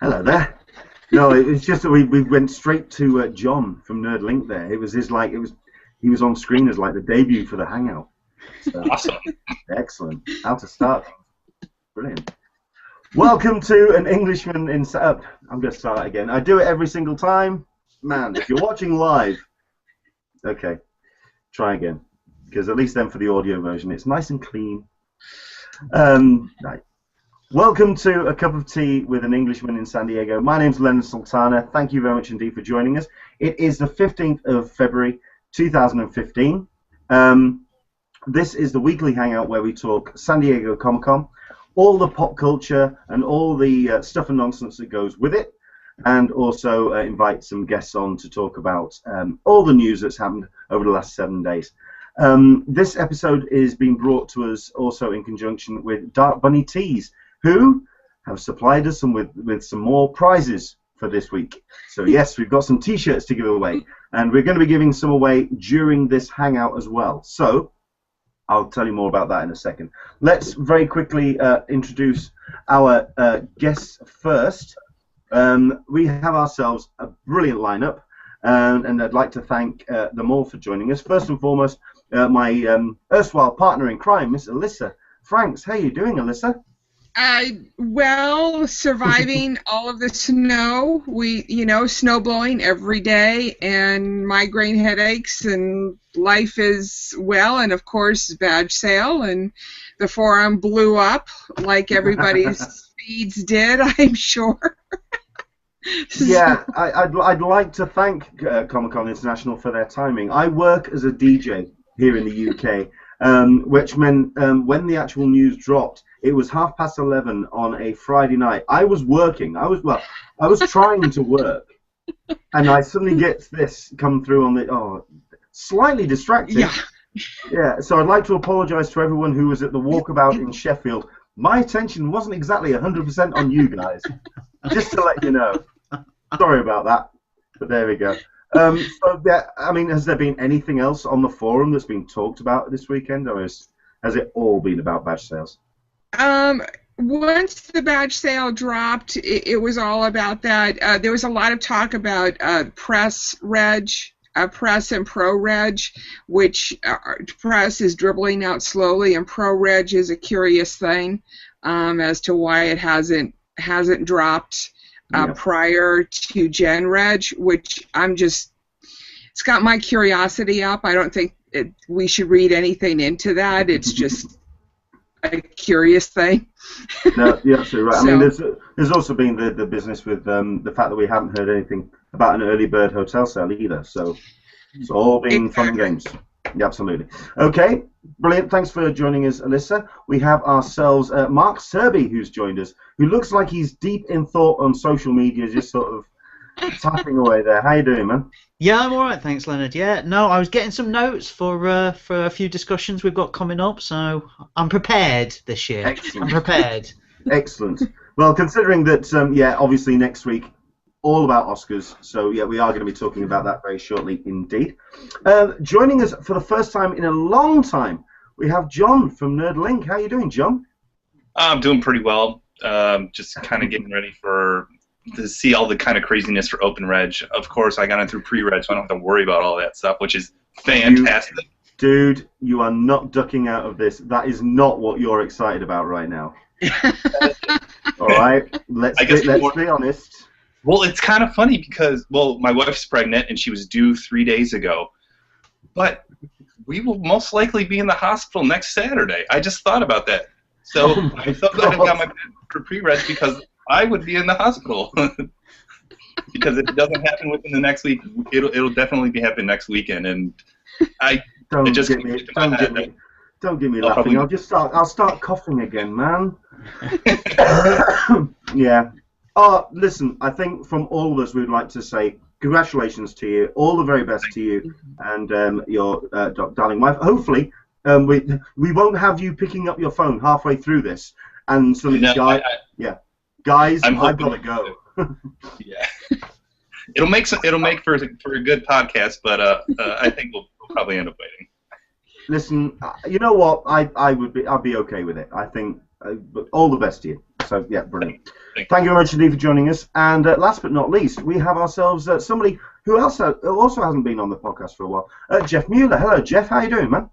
Hello there. No, it's just that we went straight to John from Nerdlink there. It was he was on screen as like the debut for the Hangout. So, awesome. Excellent. How to start. Brilliant. Welcome to an Englishman in setup. I'm going to start again. I do it every single time. Man, if you're watching live, okay, try again. Because at least then for the audio version, it's nice and clean. Right. Welcome to A Cup of Tea with an Englishman in San Diego. My name's Leonard Sultana. Thank you very much indeed for joining us. It is the 15th of February, 2015. This is the weekly hangout where we talk San Diego Comic-Con, all the pop culture and all the stuff and nonsense that goes with it, and also invite some guests on to talk about all the news that's happened over the last 7 days. This episode is being brought to us also in conjunction with Dark Bunny Tees, who have supplied us with some more prizes for this week. So yes, we've got some t-shirts to give away, and we're going to be giving some away during this hangout as well. So I'll tell you more about that in a second. Let's very quickly introduce our guests first. We have ourselves a brilliant lineup, and I'd like to thank them all for joining us. First and foremost, my erstwhile partner in crime, Miss Alyssa Franks. How are you doing, Alyssa? Well, surviving all of the snow. Snow blowing every day, and migraine headaches, and life is well, and of course, badge sale, and the forum blew up like everybody's feeds did, I'm sure. Yeah, I'd like to thank Comic-Con International for their timing. I work as a DJ here in the UK, which meant when the actual news dropped, it was 11:30 on a Friday night. I was working. I was trying to work, and I suddenly get this come through on the slightly distracting. Yeah. Yeah. So I'd like to apologise to everyone who was at the walkabout in Sheffield. My attention wasn't exactly 100% on you guys. Just to let you know. Sorry about that, but there we go. So yeah, I mean, has there been anything else on the forum that's been talked about this weekend, or has it all been about badge sales? Once the badge sale dropped, it was all about that. There was a lot of talk about press and Pro-Reg, which press is dribbling out slowly, and Pro-Reg is a curious thing as to why it hasn't dropped prior to Gen Reg, which it's got my curiosity up. I don't think we should read anything into that. It's just a curious thing. No, you're absolutely right. So, I mean, there's also been the business with the fact that we haven't heard anything about an early bird hotel sale either. So it's all been fun and games. Yeah, absolutely. Okay, brilliant. Thanks for joining us, Alyssa. We have ourselves Mark Searby, who's joined us, who looks like he's deep in thought on social media, just sort of tapping away there. How you doing, man? Yeah, I'm all right, thanks, Leonard. Yeah, no, I was getting some notes for a few discussions we've got coming up, so I'm prepared this year. Excellent. I'm prepared. Excellent. Well, considering that, obviously next week, all about Oscars, so yeah, we are going to be talking about that very shortly indeed. Joining us for the first time in a long time, we have John from Nerdlink. How you doing, John? I'm doing pretty well. Just kind of getting ready to see all the kind of craziness for Open Reg. Of course, I got in through Pre-Reg, so I don't have to worry about all that stuff, which is fantastic. Dude, you are not ducking out of this. That is not what you're excited about right now. All right, let's be honest. Well, it's kind of funny because, my wife's pregnant and she was due 3 days ago, but we will most likely be in the hospital next Saturday. I just thought about that. So I'm so glad I got my for Pre-Reg because I would be in the hospital. Because if it doesn't happen within the next week, it'll definitely be happening next weekend. And don't get me laughing. I'll start coughing again, man. Yeah. Listen, I think from all of us, we'd like to say congratulations to you, all the very best to you and your darling wife. Hopefully, we won't have you picking up your phone halfway through this and suddenly, guys, I've got to go. Yeah, it'll make for a good podcast, but I think we'll probably end up waiting. Listen, you know what? I'd be okay with it. I think, but all the best to you. So yeah, brilliant. Thank you very much indeed for joining us. And last but not least, we have ourselves somebody who also hasn't been on the podcast for a while. Jeff Mueller. Hello, Jeff. How you doing, man?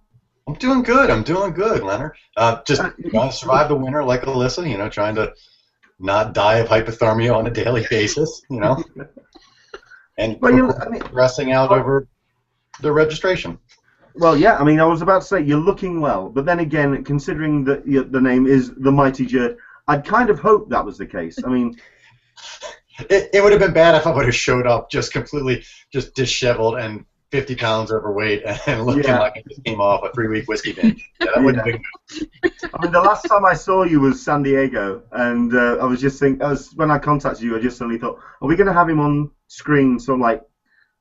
I'm doing good. Leonard. Just trying to survive the winter like Alyssa, trying to not die of hypothermia on a daily basis, and progressing out over the registration. Well, yeah, I mean, I was about to say you're looking well, but then again, considering that the name is the Mighty Jerd, I'd kind of hoped that was the case. I mean, it would have been bad if I would have showed up just completely just disheveled and 50 pounds overweight and looking like I just came off a 3-week whiskey binge. Yeah, that wouldn't have been good. I mean, the last time I saw you was San Diego, and I was just thinking, when I contacted you, I just suddenly thought, are we going to have him on screen, sort of like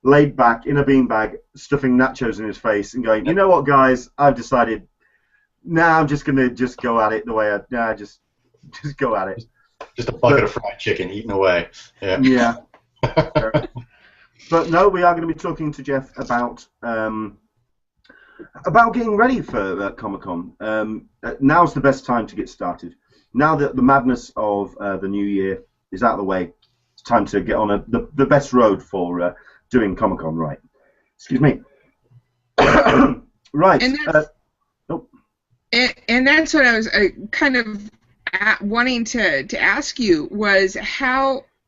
laid back in a beanbag, stuffing nachos in his face, and going, you know what, guys, I've decided, I'm just going to just go at it the way just go at it. Just a bucket of fried chicken eating away. Yeah. But no, we are going to be talking to Jeff about getting ready for Comic-Con. Now's the best time to get started. Now that the madness of the new year is out of the way, it's time to get on the best road for doing Comic-Con right. Excuse me. Right. And that's what I was kind of wanting to ask you was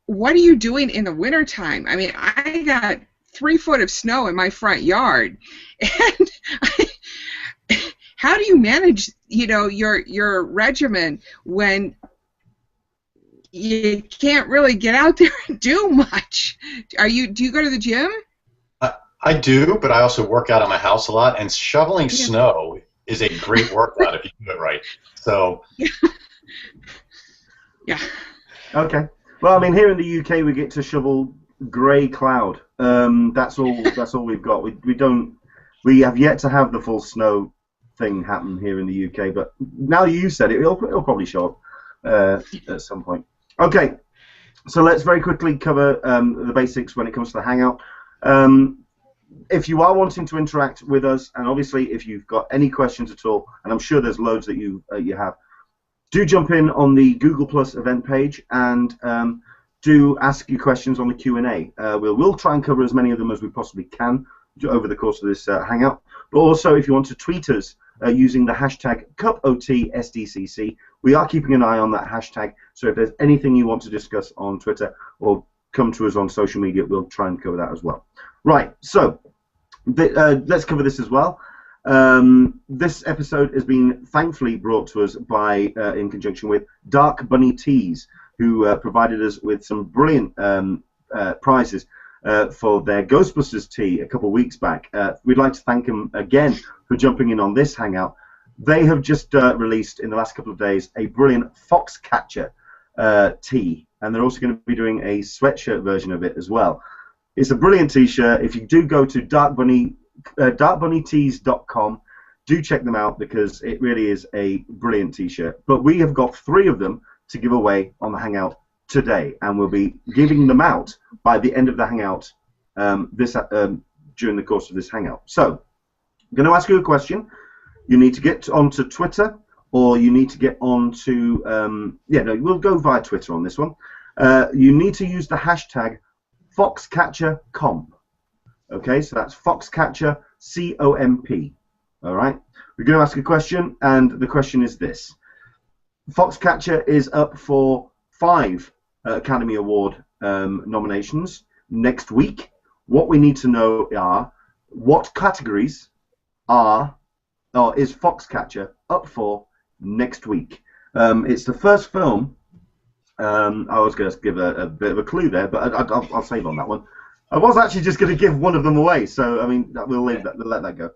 what are you doing in the wintertime? I mean, I got 3 foot of snow in my front yard, and how do you manage, your regimen when you can't really get out there and do much? Do you go to the gym? I do, but I also work out at my house a lot, and shoveling snow is a great workout if you do it right. So. Yeah. Okay. Well, I mean, here in the UK, we get to shovel grey cloud. That's all we've got. We have yet to have the full snow thing happen here in the UK. But now you said it, it'll probably show up at some point. Okay, so let's very quickly cover the basics when it comes to the Hangout. If you are wanting to interact with us, and obviously if you've got any questions at all, and I'm sure there's loads that you have, do jump in on the Google Plus event page and do ask your questions on the Q&A. We'll try and cover as many of them as we possibly can over the course of this Hangout. But also, if you want to tweet us using the hashtag CupOTSDCC, we are keeping an eye on that hashtag. So if there's anything you want to discuss on Twitter or come to us on social media, we'll try and cover that as well. Right, so let's cover this as well. This episode has been thankfully brought to us by, in conjunction with Dark Bunny Tees, who provided us with some brilliant prizes for their Ghostbusters tee a couple of weeks back. We'd like to thank them again for jumping in on this Hangout. They have just released in the last couple of days a brilliant Foxcatcher tee, and they're also going to be doing a sweatshirt version of it as well. It's a brilliant t-shirt. If you do go to darkbunnytees.com, do check them out because it really is a brilliant t-shirt. But we have got 3 of them to give away on the Hangout today, and we'll be giving them out by the end of the Hangout during the course of this Hangout. So I'm going to ask you a question. You need to get onto Twitter, or you need to get onto we'll go via Twitter on this one. You need to use the hashtag FoxcatcherComp. Okay, so that's Foxcatcher COMP. All right, we're going to ask a question, and the question is this: Foxcatcher is up for 5 Academy Award nominations next week. What we need to know are what categories is Foxcatcher up for next week. It's the first film. I was going to give a bit of a clue there, but I'll save on that one. I was actually just going to give one of them away, so I mean we'll let that go.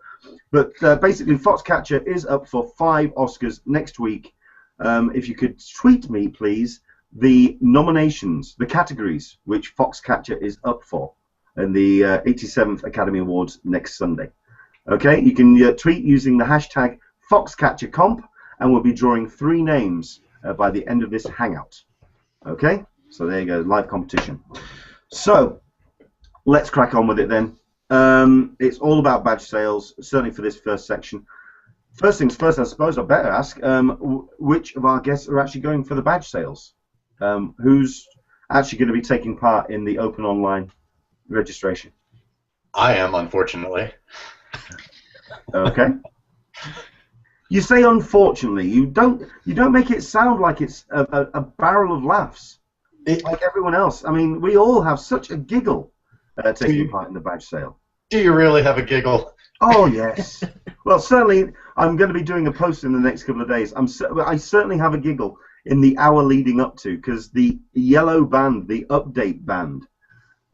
But basically, Foxcatcher is up for 5 Oscars next week. If you could tweet me, please, the nominations, the categories which Foxcatcher is up for in the 87th Academy Awards next Sunday. Okay, you can tweet using the hashtag FoxcatcherComp, and we'll be drawing 3 names by the end of this Hangout. Okay, so there you go, live competition. So let's crack on with it then. It's all about badge sales, certainly for this first section. first things first, I suppose I better ask, which of our guests are actually going for the badge sales? Who's actually going to be taking part in the open online registration? I am, unfortunately. Okay. You say unfortunately. You don't make it sound like it's a barrel of laughs, like everyone else. I mean, we all have such a giggle taking part in the badge sale. Do you really have a giggle? Oh yes. Well, certainly, I'm going to be doing a post in the next couple of days. I certainly have a giggle in the hour leading up to, because the yellow band, the update band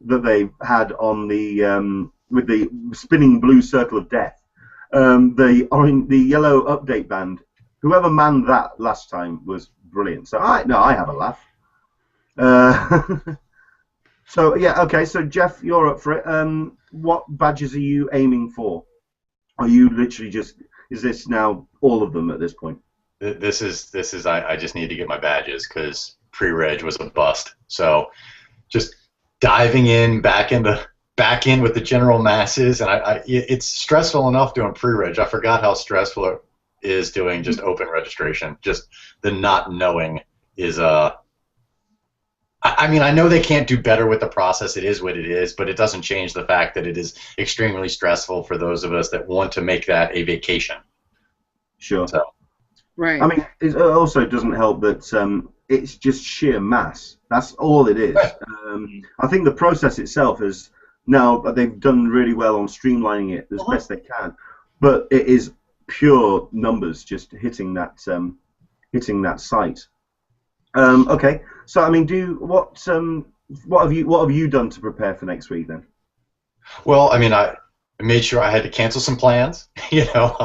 that they had on the with the spinning blue circle of death. The yellow update band, whoever manned that last time was brilliant. So I have a laugh. So yeah, okay. So Jeff, you're up for it. What badges are you aiming for? Are you literally is this now all of them at this point? This is. I just need to get my badges because pre-reg was a bust. So just diving in back in with the general masses, and it's stressful enough doing pre-reg. I forgot how stressful it is doing just open registration. Just the not knowing is I mean, I know they can't do better with the process. It is what it is, but it doesn't change the fact that it is extremely stressful for those of us that want to make that a vacation. Sure. So. Right. I mean, it also doesn't help that it's just sheer mass. That's all it is. Right. I think the process itself is now they've done really well on streamlining it as best they can, but it is pure numbers just hitting that site. Okay, so I mean, what have you done to prepare for next week then? Well, I mean, I made sure I had to cancel some plans. You know,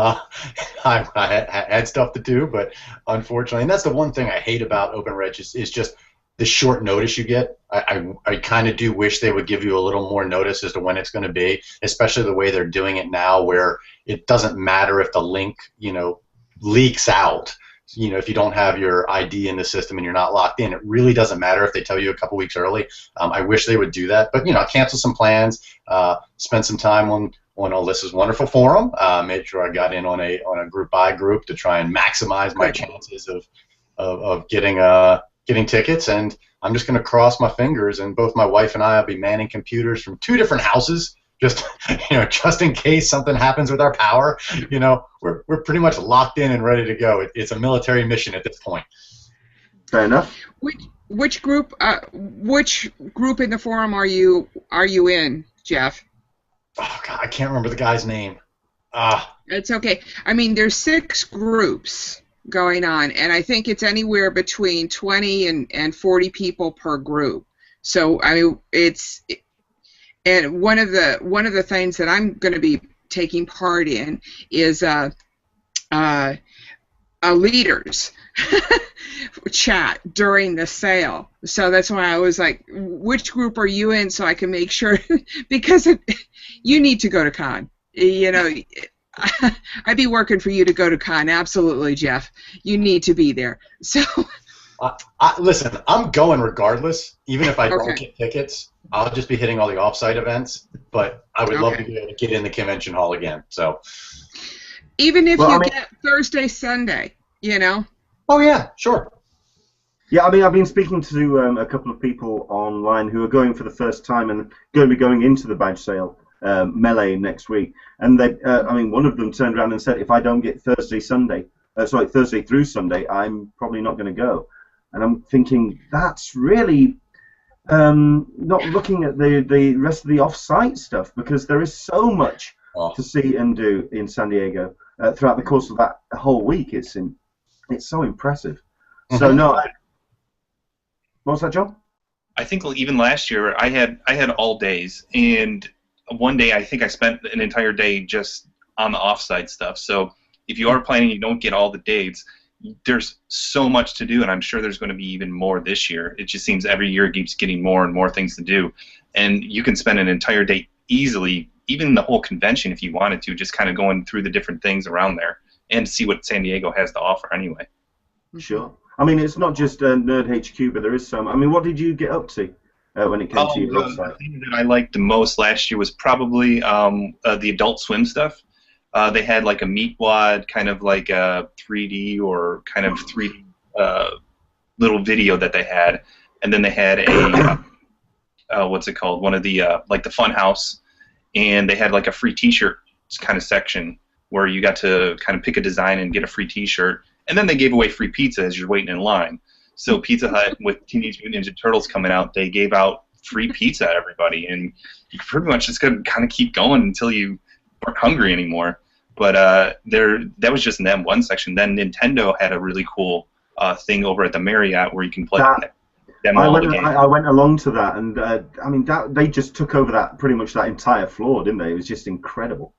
I had stuff to do, but unfortunately, and that's the one thing I hate about Open Reg is just the short notice you get. I kind of do wish they would give you a little more notice as to when it's going to be, especially the way they're doing it now, where it doesn't matter if the link, leaks out. If you don't have your ID in the system and you're not logged in, it really doesn't matter if they tell you a couple weeks early. I wish they would do that, but cancel some plans, spend some time on Alyssa's wonderful forum, made sure I got in on a group by group to try and maximize my chances of getting tickets, and I'm just going to cross my fingers, and both my wife and I will be manning computers from 2 different houses. Just just in case something happens with our power, we're pretty much locked in and ready to go. It's a military mission at this point. Fair enough. Which group in the forum are you in, Jeff? Oh God, I can't remember the guy's name. It's okay. I mean, there's 6 groups going on, and I think it's anywhere between 20 and 40 people per group. So I mean, and one of the things that I'm going to be taking part in is a leaders chat during the sale. So that's why I was like, which group are you in, so I can make sure, because you need to go to con. I'd be working for you to go to con. Absolutely, Jeff. You need to be there. So. Listen, I'm going regardless. Even if I don't get tickets, I'll just be hitting all the off-site events. But I would love to be able to get in the convention hall again. So even if get Thursday, Sunday, Oh yeah, sure. Yeah, I mean, I've been speaking to a couple of people online who are going for the first time and going to be going into the badge sale melee next week. And one of them turned around and said, if I don't get Thursday through Sunday, I'm probably not going to go. And I'm thinking, that's really not looking at the rest of the off-site stuff, because there is so much to see and do in San Diego throughout the course of that whole week. It's so impressive. Mm-hmm. So no, what was that, John? I think even last year I had all days, and one day I think I spent an entire day just on the off-site stuff. So if you are planning, you don't get all the dates. There's so much to do, and I'm sure there's going to be even more this year. It just seems every year it keeps getting more and more things to do, and you can spend an entire day easily, even the whole convention if you wanted to, just kind of going through the different things around there and see what San Diego has to offer anyway. Sure. I mean, it's not just Nerd HQ, but there is some. I mean, what did you get up to when it came to your website? The thing that I liked the most last year was probably the Adult Swim stuff. they had like a meat wad, kind of like a 3D or kind of 3D little video that they had, and then they had a what's it called? One of the like the fun house, and they had like a free T-shirt kind of section where you got to kind of pick a design and get a free T-shirt, and then they gave away free pizza as you're waiting in line. So Pizza Hut, with Teenage Mutant Ninja Turtles coming out, they gave out free pizza to everybody, and you pretty much just could kind of keep going until you weren't hungry anymore. But that was just in that one section. Then Nintendo had a really cool thing over at the Marriott where you can play demo all the games. I went along to that, and I mean, they just took over pretty much that entire floor, didn't they? It was just incredible.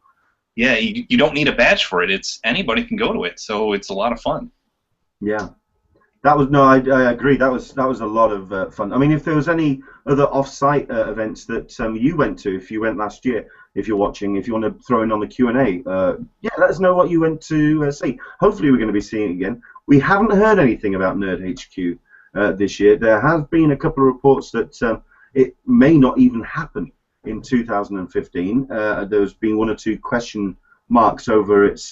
Yeah, you don't need a badge for it. It's anybody can go to it, so it's a lot of fun. Yeah, I agree. That was a lot of fun. I mean, if there was any other off-site events that you went to, if you went last year, if you're watching, if you want to throw in on the Q&A, yeah, let us know what you went to see. Hopefully, we're going to be seeing it again. We haven't heard anything about Nerd HQ this year. There has been a couple of reports that it may not even happen in 2015. There's been one or two question marks over its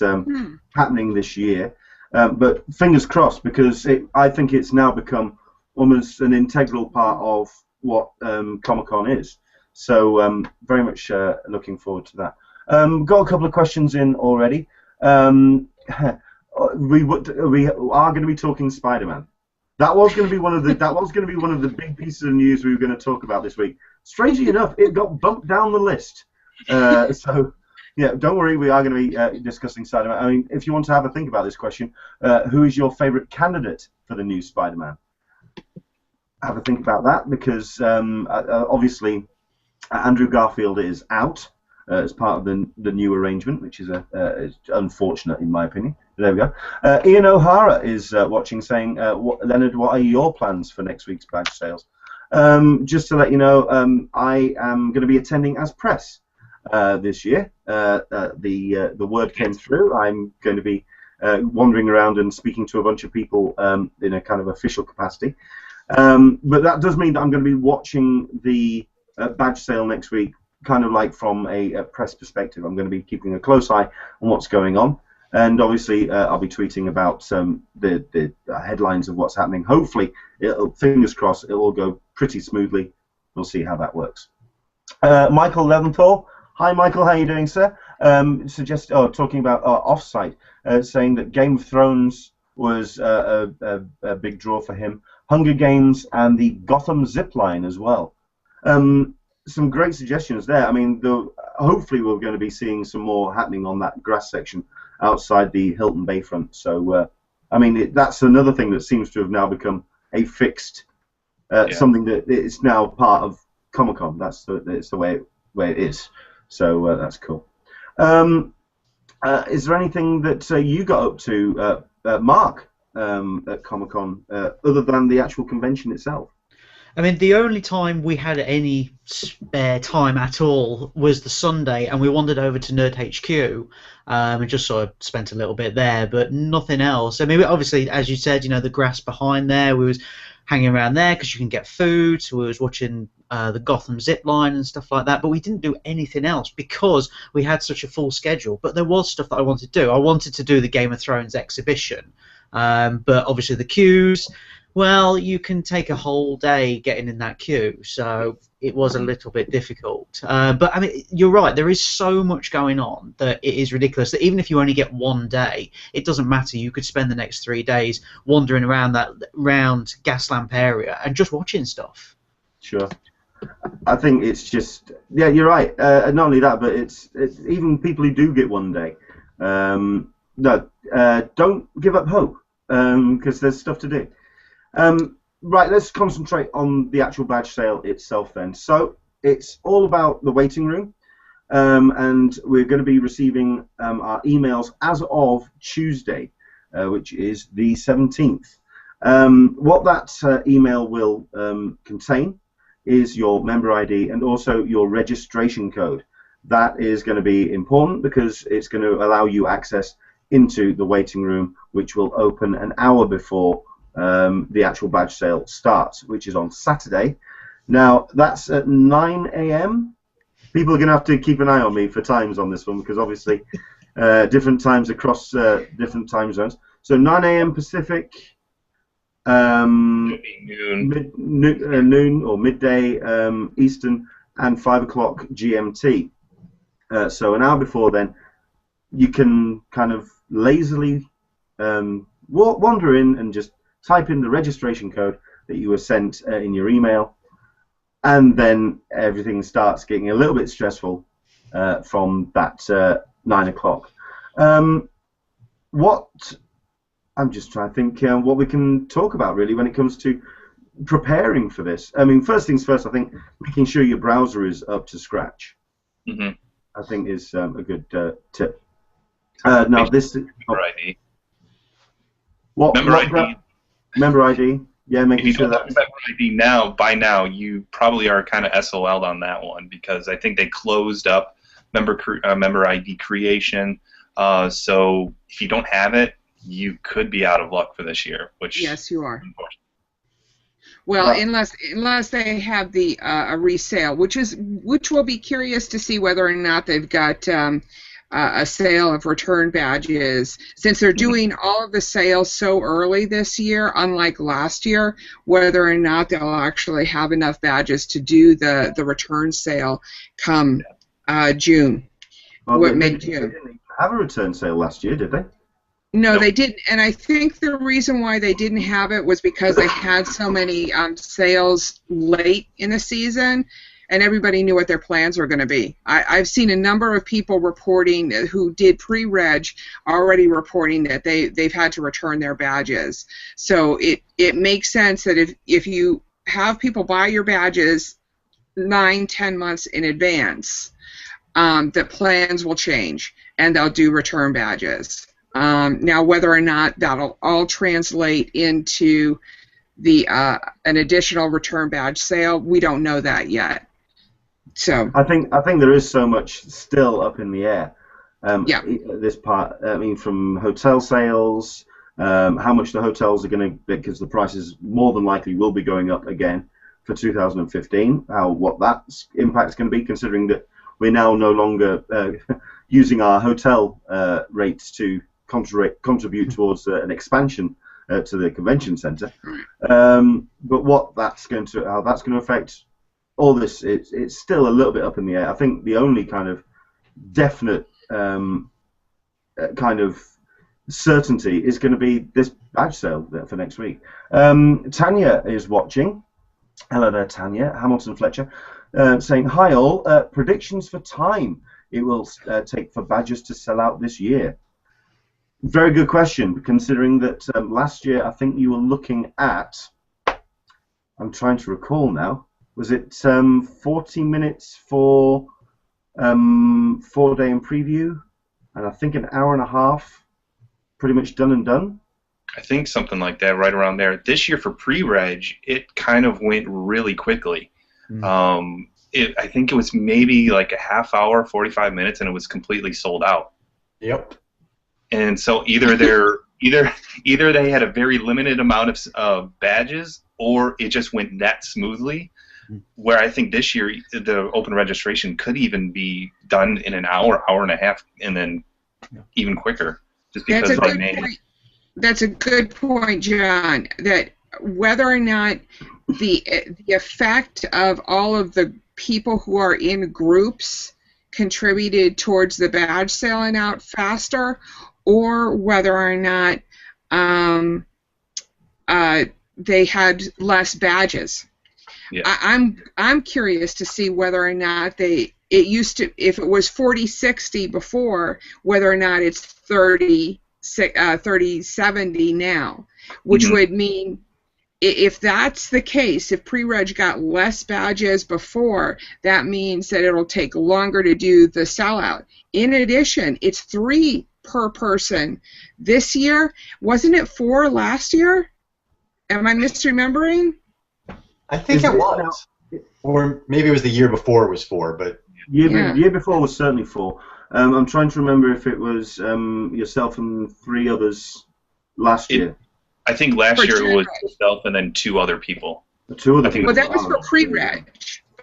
happening this year. But fingers crossed, because I think it's now become almost an integral part of what Comic-Con is. So very much looking forward to that. Got a couple of questions in already. We are going to be talking Spider-Man. That was going to be one of the big pieces of news we were going to talk about this week. Strangely enough, it got bumped down the list. So. Yeah, don't worry, we are going to be discussing Spider-Man. I mean, if you want to have a think about this question, who is your favourite candidate for the new Spider-Man? Have a think about that, because obviously Andrew Garfield is out as part of the new arrangement, which is unfortunate in my opinion. There we go. Ian O'Hara is watching, saying, Leonard, what are your plans for next week's badge sales? Just to let you know, I am going to be attending as press. This year, the word came through. I'm going to be wandering around and speaking to a bunch of people in a kind of official capacity. But that does mean that I'm going to be watching the badge sale next week, kind of like from a press perspective. I'm going to be keeping a close eye on what's going on, and obviously I'll be tweeting about the headlines of what's happening. Hopefully, fingers crossed, it'll all go pretty smoothly. We'll see how that works. Michael Leventhal. Hi, Michael. How are you doing, sir? Talking about offsite, saying that Game of Thrones was a big draw for him. Hunger Games and the Gotham zipline as well. Some great suggestions there. I mean, hopefully we're going to be seeing some more happening on that grass section outside the Hilton Bayfront. So, I mean, that's another thing that seems to have now become a fixed something that is now part of Comic-Con. It's the way it is. So that's cool. Is there anything that you got up to, Mark, at Comic-Con, other than the actual convention itself? I mean, the only time we had any spare time at all was the Sunday, and we wandered over to Nerd HQ and just sort of spent a little bit there, but nothing else. I mean, obviously, as you said, you know, the grass behind there, we was hanging around there because you can get food, so we was watching the Gotham zipline and stuff like that, but we didn't do anything else because we had such a full schedule. But there was stuff that I wanted to do. I wanted to do the Game of Thrones exhibition, but obviously the queues, well, you can take a whole day getting in that queue, so it was a little bit difficult. But I mean, you're right, there is so much going on that it is ridiculous that even if you only get one day, it doesn't matter. You could spend the next 3 days wandering around that round Gaslamp area and just watching stuff. Sure. I think it's just, yeah, you're right. Not only that, but it's even people who do get one day. Don't give up hope, because there's stuff to do. Right, let's concentrate on the actual badge sale itself then. So it's all about the waiting room, and we're going to be receiving our emails as of Tuesday, which is the 17th. What that email will contain is your member ID and also your registration code. That is going to be important because it's going to allow you access into the waiting room, which will open an hour before the actual badge sale starts, which is on Saturday. Now, that's at 9 a.m. People are going to have to keep an eye on me for times on this one because obviously different times across different time zones. So 9 a.m. Pacific, noon or midday Eastern, and 5 o'clock GMT. So an hour before then, you can kind of lazily wander in and just type in the registration code that you were sent in your email, and then everything starts getting a little bit stressful from that 9 o'clock. I'm just trying to think what we can talk about really when it comes to preparing for this. I mean, first things first, I think making sure your browser is up to scratch. I think is a good tip. Now this member ID. Member ID. Yeah, making sure that. Member ID now. By now, you probably are kind of SOL'd on that one because I think they closed up member ID creation. So if you don't have it, you could be out of luck for this year. Which yes, you are. Well, unless they have the a resale, which will be curious to see whether or not they've got a sale of return badges, since they're doing all of the sales so early this year, unlike last year, whether or not they'll actually have enough badges to do the return sale come June. Well, they didn't have a return sale last year, did they? No, they didn't, and I think the reason why they didn't have it was because they had so many sales late in the season, and everybody knew what their plans were going to be. I've seen a number of people reporting who did pre-reg already reporting that they've had to return their badges. So it makes sense that if you have people buy your badges 9-10 months in advance, that plans will change and they'll do return badges. Now, whether or not that'll all translate into an additional return badge sale, we don't know that yet. So I think there is so much still up in the air. Yeah. This part, I mean, from hotel sales, how much the hotels are going to, because the prices more than likely will be going up again for 2015. What that impact is going to be, considering that we're now no longer using our hotel rates to contribute towards an expansion to the convention center. But how that's going to affect all this, it's still a little bit up in the air. I think the only kind of definite kind of certainty is going to be this badge sale for next week. Tanya is watching. Hello there, Tanya. Hamilton Fletcher saying, hi all, predictions for time it will take for badges to sell out this year. Very good question, considering that last year I think you were looking at, I'm trying to recall now, was it 40 minutes for 4-day in preview, and I think an hour and a half, pretty much done and done? I think something like that, right around there. This year for pre-reg, it kind of went really quickly. I think it was maybe like a half hour, 45 minutes, and it was completely sold out. Yep. And so either they had a very limited amount of badges, or it just went that smoothly. Where I think this year the open registration could even be done in an hour, hour and a half, and then even quicker. Just because that's a good point, John. That whether or not the effect of all of the people who are in groups contributed towards the badge selling out faster, or whether or not they had less badges. Yeah. I'm curious to see whether or not it used to, if it was 40-60 before, whether or not it's 30-70 now, which would mean, if that's the case, if pre-reg got less badges before, that means that it'll take longer to do the sellout. In addition, it's 3 per person this year. Wasn't it 4 last year? Am I misremembering? I think it was. Or maybe it was the year before it was 4, but... Year before was certainly 4. I'm trying to remember if it was yourself and 3 others last year. I think last year it was yourself and then 2 other people. 2 other people. Well, that was for pre-reg.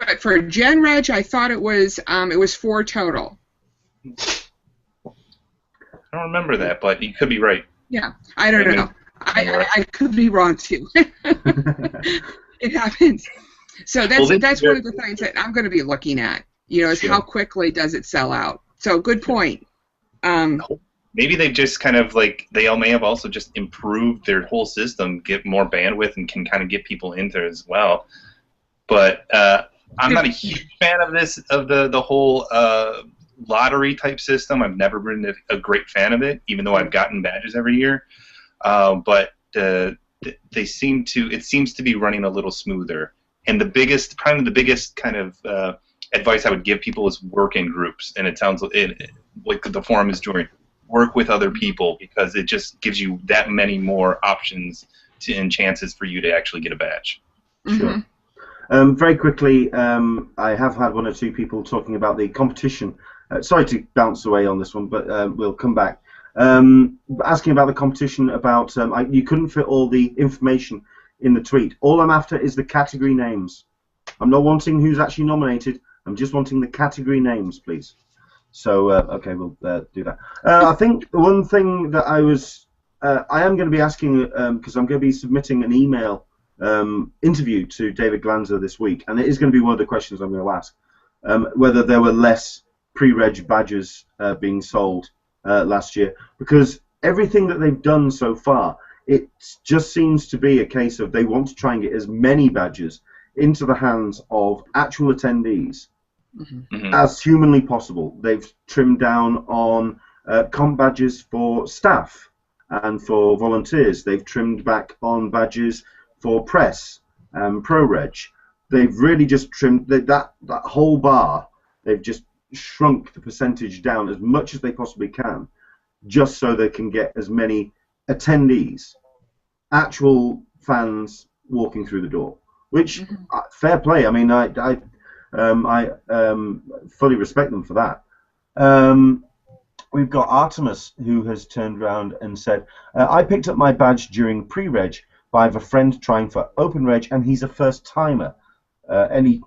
But for gen reg, I thought it was 4 total. I don't remember that, but you could be right. Yeah, I don't know. I could be wrong too. It happens. So that's one of the things that I'm going to be looking at. Is how quickly does it sell out. So good point. Maybe they've just kind of they all may have also just improved their whole system, get more bandwidth, and can kind of get people in there as well. But I'm not a huge fan of the whole lottery type system. I've never been a great fan of it, even though I've gotten badges every year. But it seems to be running a little smoother. And the biggest kind of advice I would give people is work in groups. And it sounds like the forum is doing. Work with other people, because it just gives you that many more options and chances for you to actually get a badge. Sure. Very quickly, I have had one or two people talking about the competition. Sorry to bounce away on this one, but we'll come back. Asking about the competition, about you couldn't fit all the information in the tweet. All I'm after is the category names. I'm not wanting who's actually nominated. I'm just wanting the category names, please. So, okay, we'll do that. I think the one thing that I am going to be asking, because I'm going to be submitting an email interview to David Glanzer this week, and it is going to be one of the questions I'm going to ask, whether there were less pre-reg badges being sold last year, because everything that they've done so far, it just seems to be a case of they want to try and get as many badges into the hands of actual attendees as humanly possible. They've trimmed down on comp badges for staff and for volunteers. They've trimmed back on badges for press and Pro-Reg. They've really just trimmed that whole bar. They've just shrunk the percentage down as much as they possibly can, just so they can get as many attendees, actual fans walking through the door. Which fair play. I mean, I fully respect them for that. We've got Artemis, who has turned around and said, I picked up my badge during pre-reg by a friend trying for open reg, and he's a first timer. Any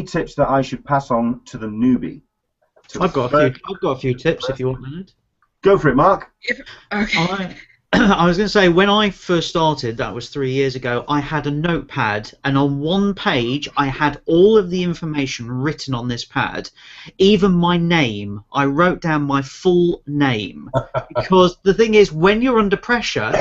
tips that I should pass on to the newbie? I've got a few tips if you want, Leonard. Go for it, Mark. Okay. I was going to say, when I first started, that was 3 years ago, I had a notepad, and on one page I had all of the information written on this pad, even my name. I wrote down my full name, because the thing is, when you're under pressure,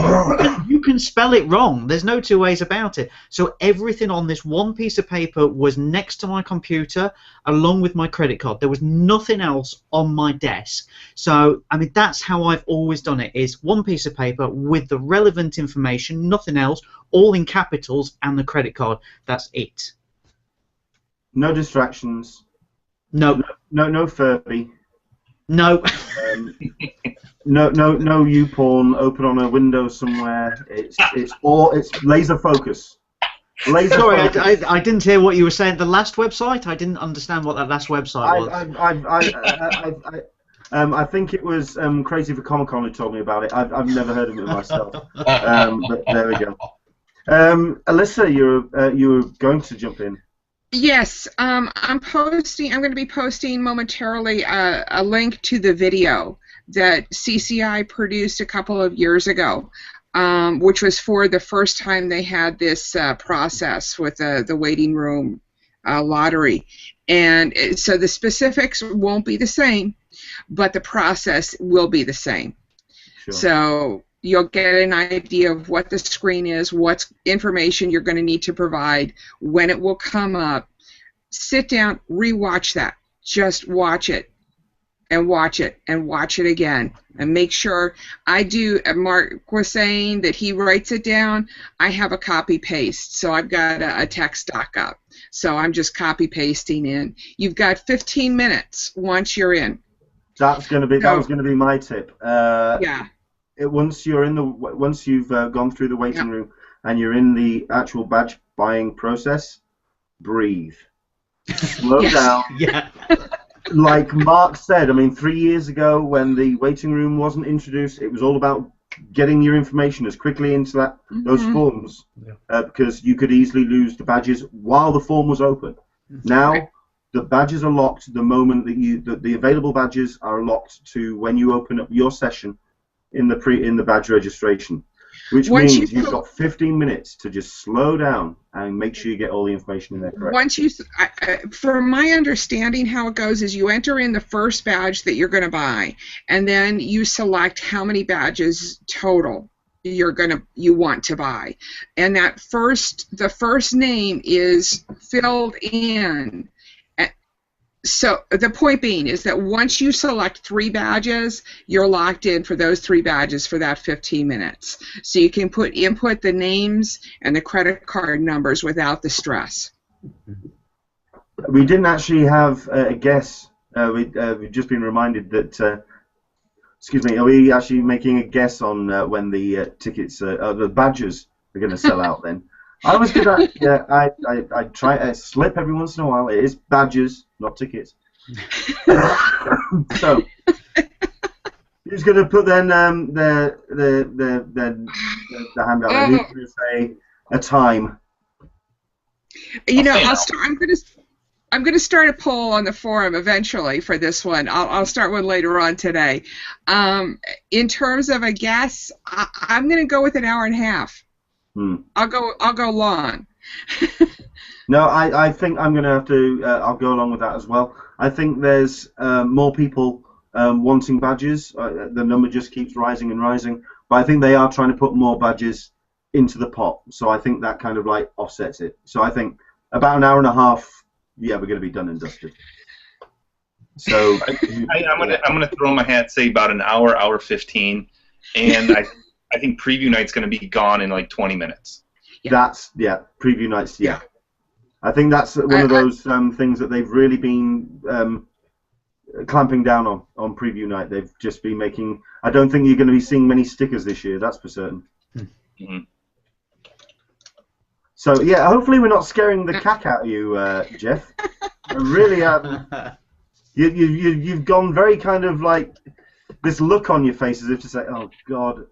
you can spell it wrong. There's no two ways about it. So everything on this one piece of paper was next to my computer, along with my credit card. There was nothing else on my desk. So, I mean, that's how I've always done it, is one piece of paper with the relevant information, nothing else, all in capitals, and the credit card. That's it. No distractions. No. No Furby. No. No YouPorn open on a window somewhere. It's laser focus. Sorry, I didn't hear what you were saying. The last website? I didn't understand what that last website was. I think it was Crazy for Comic-Con who told me about it. I've never heard of it myself. But there we go. Alyssa, you were going to jump in. Yes, I'm going to be posting momentarily a link to the video that CCI produced a couple of years ago, which was for the first time they had this process with the waiting room lottery. And so the specifics won't be the same, but the process will be the same. Sure. So you'll get an idea of what the screen is, what information you're going to need to provide, when it will come up. Sit down, rewatch that. Just watch it and watch it and watch it again. And make sure Mark was saying that he writes it down. I have a copy-paste, so I've got a text doc up. So I'm just copy-pasting in. You've got 15 minutes once you're in. That was going to be my tip. Yeah. Once you've gone through the waiting room and you're in the actual badge buying process, breathe. Slow down. Yeah. Like Mark said, I mean, 3 years ago when the waiting room wasn't introduced, it was all about getting your information as quickly into those forms, because you could easily lose the badges while the form was open. Now, the badges are locked the moment that the available badges are locked to when you open up your session in the badge registration, which means you've got 15 minutes to just slow down and make sure you get all the information in there correct. Once you, from my understanding, how it goes is you enter in the first badge that you're going to buy, and then you select how many badges total you want to buy, and the first name is filled in. So the point being is that once you select 3 badges, you're locked in for those 3 badges for that 15 minutes. So you can input the names and the credit card numbers without the stress. We didn't actually have a guess. We've just been reminded that. Excuse me. Are we actually making a guess on when the tickets, the badges, are going to sell out? Then I was gonna. Yeah, I try to slip every once in a while. It is badges, not tickets. So who's going to put then the hand out? Who's going to say a time? You know, I'm going to start a poll on the forum eventually for this one. I'll start one later on today. In terms of a guess, I'm going to go with an hour and a half. I'll go long. No, I think I'm going to have to. I'll go along with that as well. I think there's more people wanting badges. The number just keeps rising and rising. But I think they are trying to put more badges into the pot. So I think that kind of like offsets it. So I think about an hour and a half. Yeah, we're going to be done and dusted. So I'm gonna throw my hat, say about an hour, hour 15, and I think preview night's going to be gone in like 20 minutes. That's preview nights. Yeah. I think that's one of those things that they've really been clamping down on preview night. They've just been making. I don't think you're going to be seeing many stickers this year. That's for certain. Mm-hmm. So yeah, hopefully we're not scaring the cack out of you, Jeff. Really, you've gone very kind of like this look on your face as if to say, "Oh God."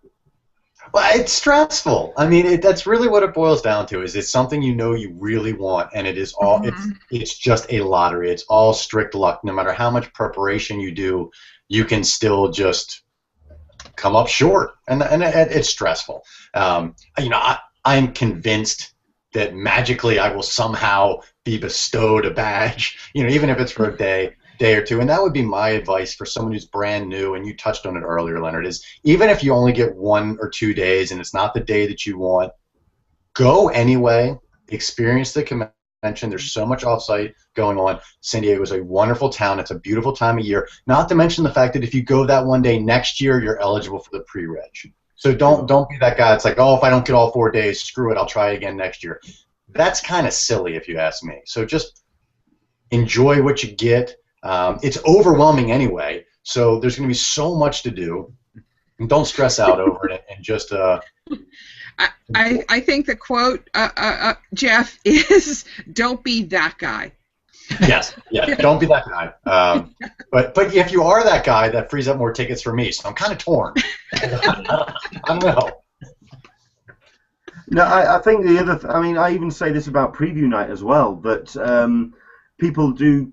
Well, it's stressful. I mean, that's really what it boils down to. Is it's something you know you really want, and it is all. It's just a lottery. It's all strict luck. No matter how much preparation you do, you can still just come up short, and it's stressful. You know, I'm convinced that magically I will somehow be bestowed a badge. You know, even if it's for a day or two. And that would be my advice for someone who's brand new, and you touched on it earlier, Leonard, is even if you only get 1 or 2 days and it's not the day that you want, go anyway, experience the convention. There's so much offsite going on. San Diego is a wonderful town. It's a beautiful time of year. Not to mention the fact that if you go that one day next year, you're eligible for the pre-reg. So don't be that guy that's like, oh, if I don't get all 4 days, screw it, I'll try again next year. That's kind of silly if you ask me. So just enjoy what you get. It's overwhelming anyway, so there's going to be so much to do. And don't stress out over it, and just. I think the quote, Jeff, is "Don't be that guy." Yes, yeah, don't be that guy. But if you are that guy, that frees up more tickets for me. So I'm kind of torn. I don't know. No, I think the other. I mean, I even say this about preview night as well. That people do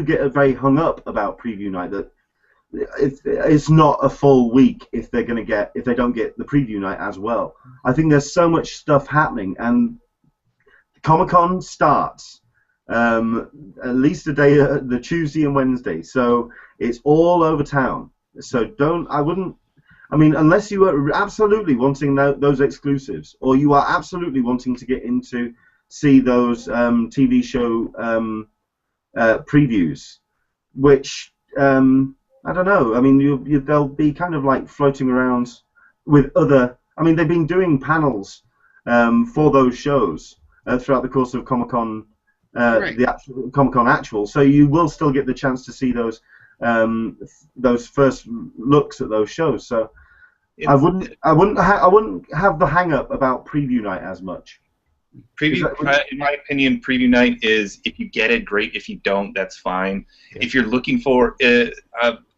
get very hung up about preview night, that it's not a full week if they don't get the preview night as well. I think there's so much stuff happening, and Comic-Con starts at least a day, the Tuesday and Wednesday, so it's all over town. So unless you are absolutely wanting those exclusives, or you are absolutely wanting to get into see those TV show previews, which I don't know. I mean, they'll be kind of like floating around with other. I mean, they've been doing panels for those shows throughout the course of Comic-Con, the actual Comic-Con actual. So you will still get the chance to see those first looks at those shows. So I wouldn't have the hang up about preview night as much. In my opinion, preview night is, if you get it, great. If you don't, that's fine. Yeah. If you're looking for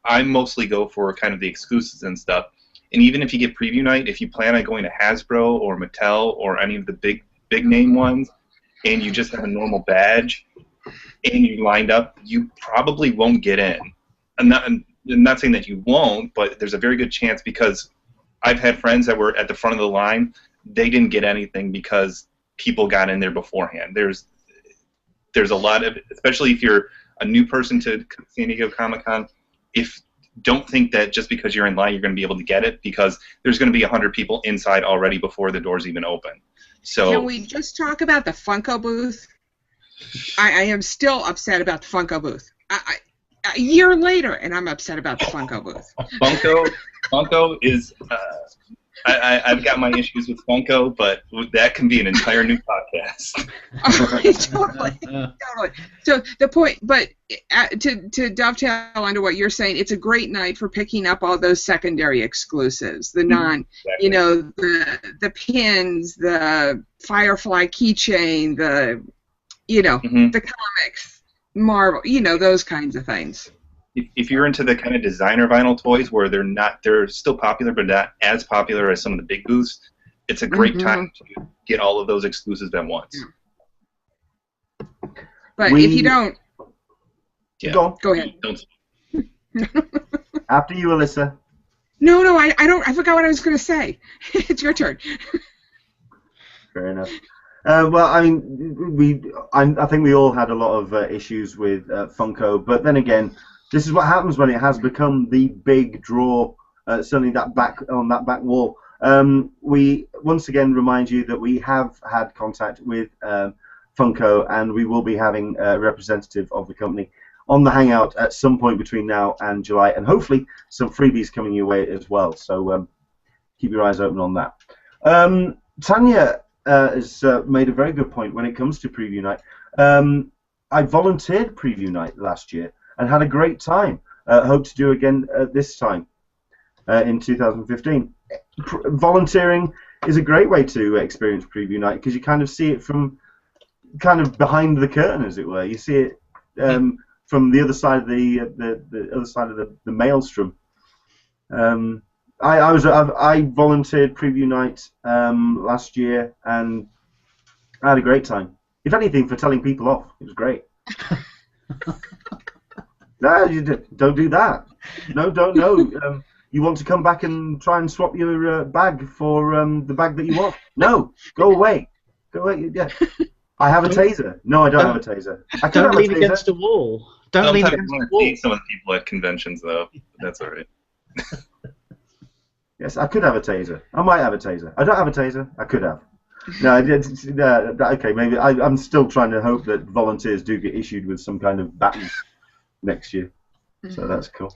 I mostly go for kind of the exclusives and stuff. And even if you get preview night, if you plan on going to Hasbro or Mattel or any of the big name ones, and you just have a normal badge, and you lined up, you probably won't get in. I'm not saying that you won't, but there's a very good chance, because I've had friends that were at the front of the line. They didn't get anything because people got in there beforehand. There's a lot of, especially if you're a new person to San Diego Comic-Con, don't think that just because you're in line you're going to be able to get it, because there's going to be 100 people inside already before the doors even open. So can we just talk about the Funko booth? I am still upset about the Funko booth. A year later, and I'm upset about the Funko booth. Funko is. I've got my issues with Funko, but that can be an entire new podcast. Totally. So the point, but to dovetail onto what you're saying, it's a great night for picking up all those secondary exclusives, the Exactly. the pins, the Firefly keychain, the the comics, Marvel, those kinds of things. If you're into the kind of designer vinyl toys where they're still popular but not as popular as some of the big booths, it's a great time to get all of those exclusives at once. But if you don't, go ahead. After you, Alyssa. No, I don't. I forgot what I was going to say. It's your turn. Fair enough. Well, I mean, I think we all had a lot of issues with Funko, but then again, this is what happens when it has become the big draw. Certainly, that back wall. We once again remind you that we have had contact with Funko, and we will be having a representative of the company on the Hangout at some point between now and July, and hopefully some freebies coming your way as well. So keep your eyes open on that. Tanya has made a very good point when it comes to preview night. I volunteered preview night last year and had a great time. Hope to do again this time in 2015. Volunteering is a great way to experience preview night, because you kind of see it from kind of behind the curtain, as it were. You see it from the other side of the other side of the maelstrom. I volunteered preview night last year, and I had a great time. If anything, for telling people off, it was great. No, don't do that. No, don't. No. You want to come back and try and swap your bag for the bag that you want? No, go away. Go away. Yeah. I have a taser. No, I don't have a taser. Don't lean against the wall. Don't lean against the wall. Some of the people at conventions, though. That's all right. Yes, I could have a taser. I might have a taser. I don't have a taser. I could have. No, okay, maybe. I'm still trying to hope that volunteers do get issued with some kind of baton next year. So that's cool.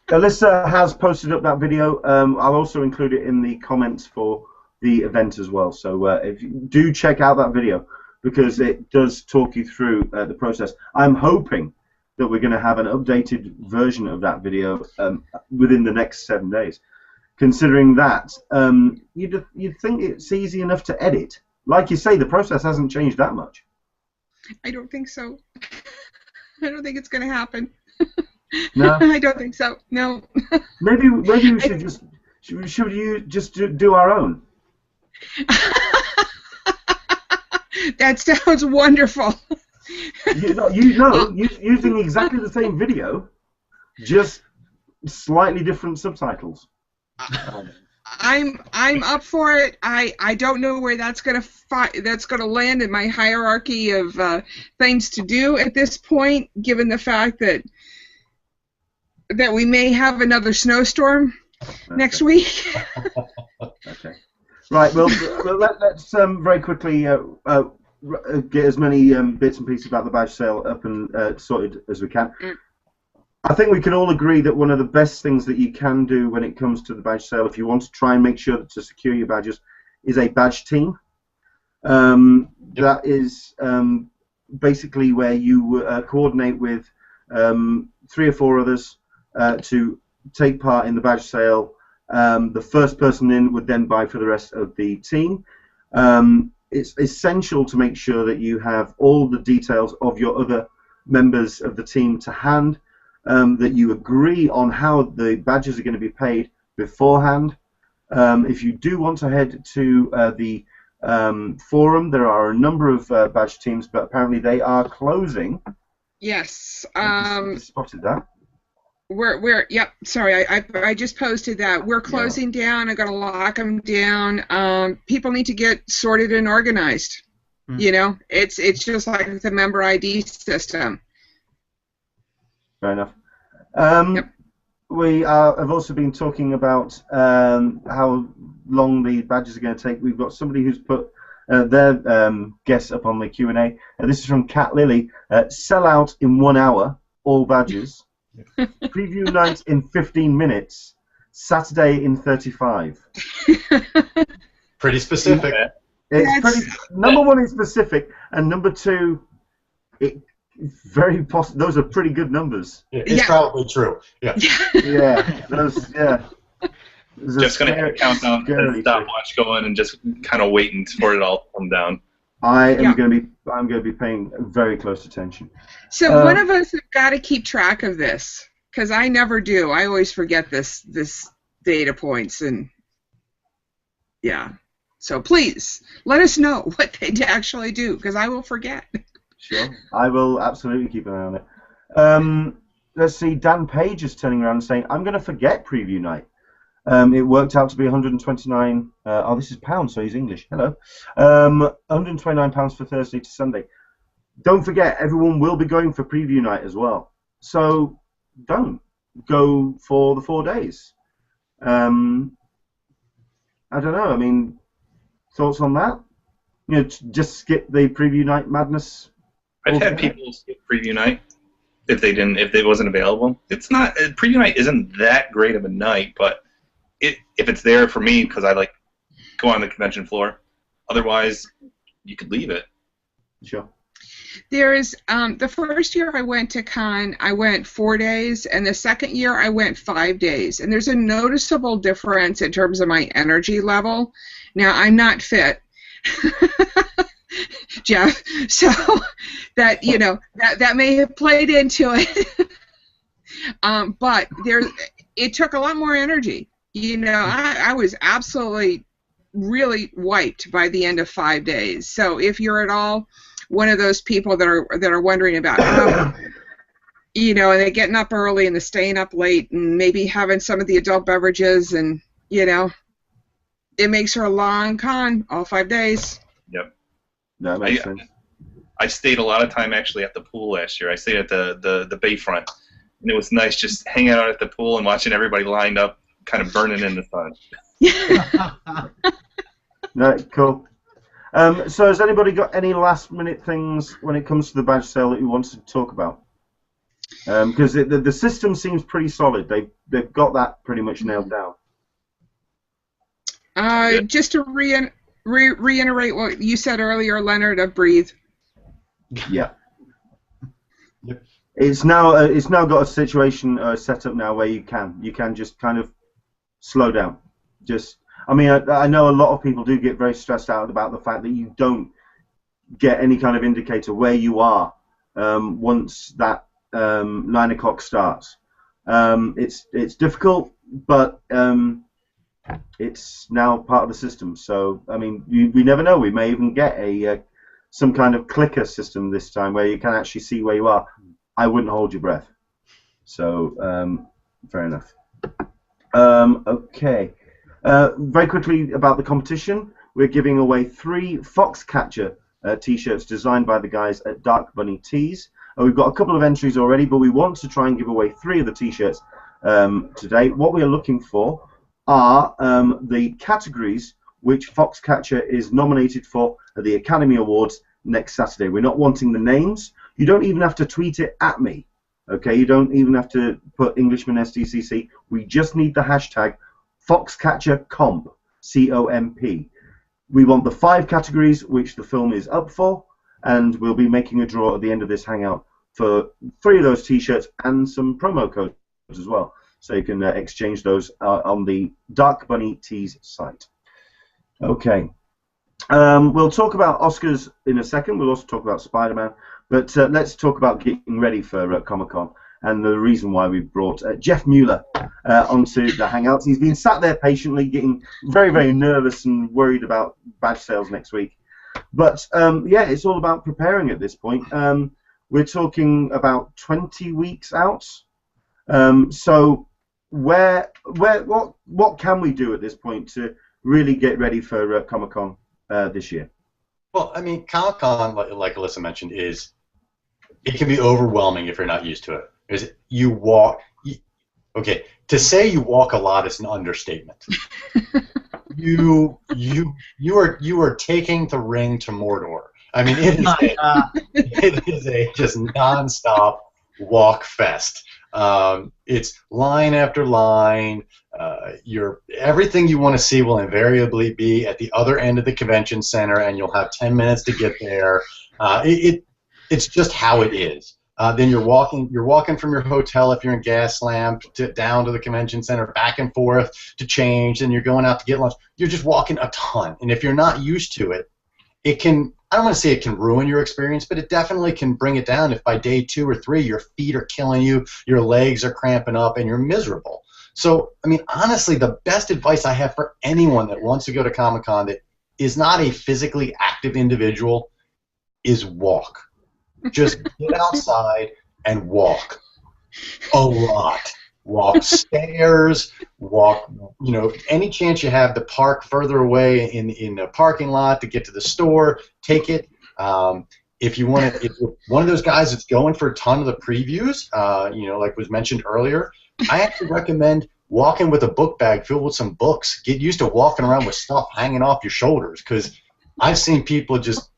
Alyssa has posted up that video. I'll also include it in the comments for the event as well. So if you do check out that video, because it does talk you through the process. I'm hoping that we're going to have an updated version of that video within the next 7 days. Considering that, you'd think it's easy enough to edit. Like you say, the process hasn't changed that much. I don't think so. I don't think it's going to happen. No, I don't think so. No. Maybe we should you just do our own? That sounds wonderful. Using exactly the same video, just slightly different subtitles. I'm up for it. I don't know where that's gonna land in my hierarchy of things to do at this point, given the fact that we may have another snowstorm next week. Okay. Right. Well, let's very quickly get as many bits and pieces about the badge sale up and sorted as we can. I think we can all agree that one of the best things that you can do when it comes to the badge sale, if you want to try and make sure to secure your badges, is a badge team. That is basically where you coordinate with 3 or 4 others to take part in the badge sale. The first person in would then buy for the rest of the team. It's essential to make sure that you have all the details of your other members of the team to hand, that you agree on how the badges are going to be paid beforehand. If you do want to head to the forum. There are a number of badge teams, but apparently they are closing. Yes. I just spotted that. Yep. Sorry, I just posted that. We're closing down. I'm gonna lock them down. People need to get sorted and organized. You know, it's just like the member ID system. Fair enough. Yep. We have also been talking about how long the badges are going to take. We've got somebody who's put their guess up on the Q&A. This is from Cat Lily. Sell out in 1 hour, all badges. Preview night in 15 minutes. Saturday in 35. Pretty specific. It's pretty. Number one is specific, and number two, very possible. Those are pretty good numbers. It's probably true. Yeah. Yeah. Those. Yeah. Just gonna have a countdown and stopwatch going, and just kind of waiting for it all to come down. I'm going to be paying very close attention. So one of us have got to keep track of this, because I never do. I always forget this data points, and so please let us know what they actually do, because I will forget. Sure, I will absolutely keep an eye on it. Let's see. Dan Page is turning around and saying, "I'm going to forget preview night." It worked out to be 129. Oh, this is pounds, so he's English. Hello. 129 pounds for Thursday to Sunday. Don't forget, everyone will be going for preview night as well. So don't go for the 4 days. I don't know. I mean, thoughts on that? You know, just skip the preview night madness. I've had people skip preview night if it wasn't available. It's not preview night isn't that great of a night, but if it's there for me, because I like go on the convention floor. Otherwise, you could leave it. Sure. There is the first year I went to Con, I went 4 days, and the second year I went 5 days. And there's a noticeable difference in terms of my energy level. Now, I'm not fit, Jeff, so that that may have played into it. But it took a lot more energy. You know, I was absolutely really wiped by the end of 5 days. So if you're at all one of those people that are wondering about how, and they're getting up early and they're staying up late and maybe having some of the adult beverages, and it makes for a long con, all 5 days. Yep. That makes sense. I stayed a lot of time actually at the pool last year. I stayed at the bayfront, and it was nice just hanging out at the pool and watching everybody lined up, kind of burning in the sun. Right, cool. So has anybody got any last-minute things when it comes to the badge sale that you wanted to talk about? Because the system seems pretty solid. They've got that pretty much nailed down. Just to reiterate what you said earlier, Leonard, breathe. Yeah. Yep. It's now got a situation set up now where you can just kind of slow down. I mean, I know a lot of people do get very stressed out about the fact that you don't get any kind of indicator where you are once that 9 o'clock starts. It's difficult, but it's now part of the system. So, I mean, we never know. We may even get some kind of clicker system this time where you can actually see where you are. I wouldn't hold your breath. So, fair enough. Okay. Very quickly about the competition, we're giving away 3 Foxcatcher t-shirts designed by the guys at Dark Bunny Tees. We've got a couple of entries already, but we want to try and give away 3 of the t-shirts today. What we are looking for are the categories which Foxcatcher is nominated for at the Academy Awards next Saturday. We're not wanting the names. You don't even have to tweet it at me. Okay, you don't even have to put Englishman SDCC. We just need the hashtag Foxcatcher Comp, C-O-M-P. We want the 5 categories which the film is up for, and we'll be making a draw at the end of this hangout for 3 of those t-shirts and some promo codes as well. So you can exchange those on the Dark Bunny Tees site. Okay. We'll talk about Oscars in a second. We'll also talk about Spider-Man. But let's talk about getting ready for Comic-Con. and the reason why we brought Jeff Mueller onto the Hangouts. He's been sat there patiently, getting very, very nervous and worried about badge sales next week. But yeah, it's all about preparing at this point. We're talking about 20 weeks out. So what can we do at this point to really get ready for Comic-Con this year? Well, I mean, Comic-Con, like Alyssa mentioned, it can be overwhelming if you're not used to it. Because okay, to say you walk a lot is an understatement. you are taking the ring to Mordor. I mean, it is a just nonstop walk fest. It's line after line. Everything you want to see will invariably be at the other end of the convention center, and you'll have 10 minutes to get there. It's just how it is. Then you're walking from your hotel if you're in Gaslamp down to the convention center, back and forth to change, and you're going out to get lunch. You're just walking a ton, and if you're not used to it, it can. I don't want to say it can ruin your experience, but it definitely can bring it down if by day 2 or 3 your feet are killing you, your legs are cramping up, and you're miserable. So, I mean, honestly, the best advice I have for anyone that wants to go to Comic-Con that is not a physically active individual is walk. Just get outside and walk a lot. Walk stairs, walk, any chance you have to park further away in a parking lot to get to the store, take it. If you're one of those guys that's going for a ton of the previews, like was mentioned earlier, I actually recommend walking with a book bag filled with some books. Get used to walking around with stuff hanging off your shoulders, because I've seen people just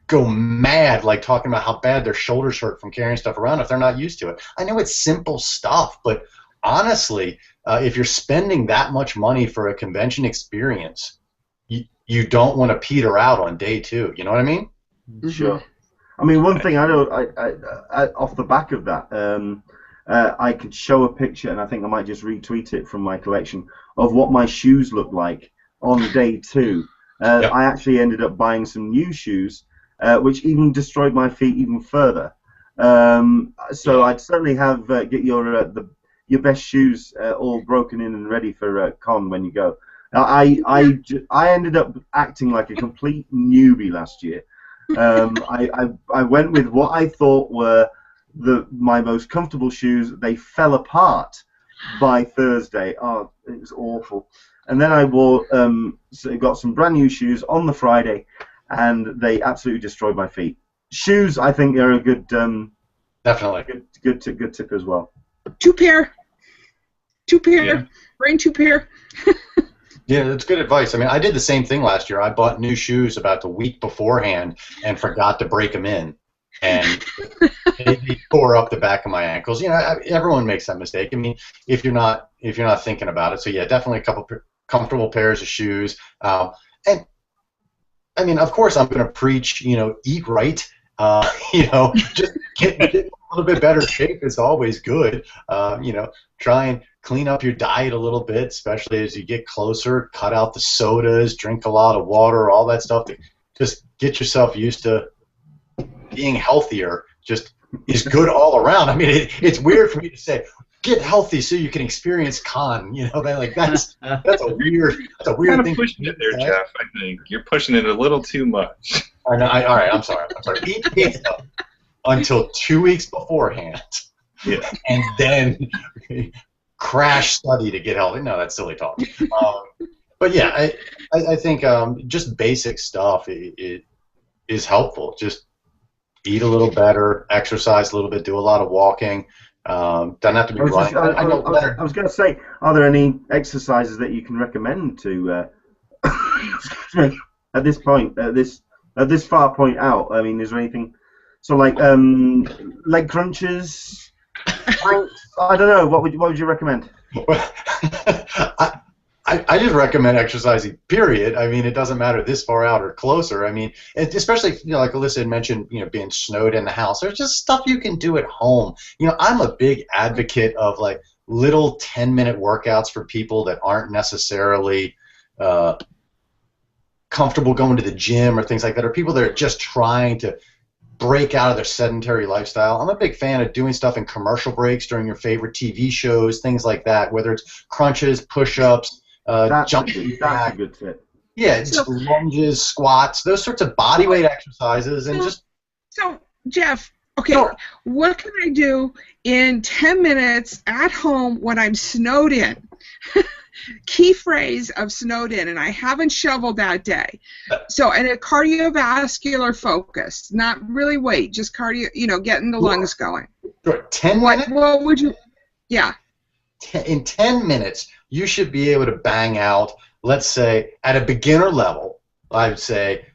go mad, like talking about how bad their shoulders hurt from carrying stuff around if they're not used to it. I know it's simple stuff, but honestly, if you're spending that much money for a convention experience, you don't want to peter out on day 2. You know what I mean? Sure. I mean, one thing I know, I off the back of that, I could show a picture, and I think I might just retweet it from my collection, of what my shoes look like on day 2. Yep. I actually ended up buying some new shoes, which even destroyed my feet even further. So I'd certainly have get your best shoes all broken in and ready for con when you go. I ended up acting like a complete newbie last year. I went with what I thought were my most comfortable shoes. They fell apart by Thursday. Oh, it was awful. And then I got some brand new shoes on the Friday, and they absolutely destroyed my feet. Shoes, I think, are a good definitely good tip as well. 2 pair. 2 pair. Yeah. Bring 2 pair. Yeah, that's good advice. I mean, I did the same thing last year. I bought new shoes about the week beforehand and forgot to break them in, and they tore up the back of my ankles. Everyone makes that mistake. I mean, if you're not thinking about it. So yeah, definitely a couple comfortable pairs of shoes. And I mean, of course, I'm going to preach. Eat right. Just get a little bit better shape is always good. Try and clean up your diet a little bit, especially as you get closer. Cut out the sodas, drink a lot of water, all that stuff. Just get yourself used to being healthier. Just is good all around. I mean, it's weird for me to say get healthy so you can experience con. That's a weird kind thing. Of pushing it there, Jeff. I think you're pushing it a little too much. All right, I'm sorry. Eat pizza until 2 weeks beforehand, and then crash study to get healthy. No, that's silly talk. But yeah, I think just basic stuff is helpful. Just eat a little better, exercise a little bit, do a lot of walking. Doesn't have to be running. I was going to say, are there any exercises that you can recommend to at this point, at this far point out? I mean, is there anything? So like leg crunches, planks, I don't know. What would you recommend? Well, I just recommend exercising. Period. I mean, it doesn't matter this far out or closer. I mean, especially like Alyssa had mentioned, being snowed in the house. There's just stuff you can do at home. I'm a big advocate of like little 10-minute workouts for people that aren't necessarily comfortable going to the gym or things like that, or people that are just trying to break out of their sedentary lifestyle. I'm a big fan of doing stuff in commercial breaks during your favorite TV shows, things like that, whether it's crunches, push-ups, jumping that's a good tip. Yeah, just lunges, squats, those sorts of body weight exercises, and just... So, Jeff, okay, Sure. What can I do in 10 minutes at home when I'm snowed in? Key phrase of snowed in, and I haven't shoveled that day. So, and a cardiovascular focus, not really weight, just cardio, getting the lungs going. Sure. 10 minutes? What would you, yeah. In 10 minutes, you should be able to bang out, let's say, at a beginner level, I would say,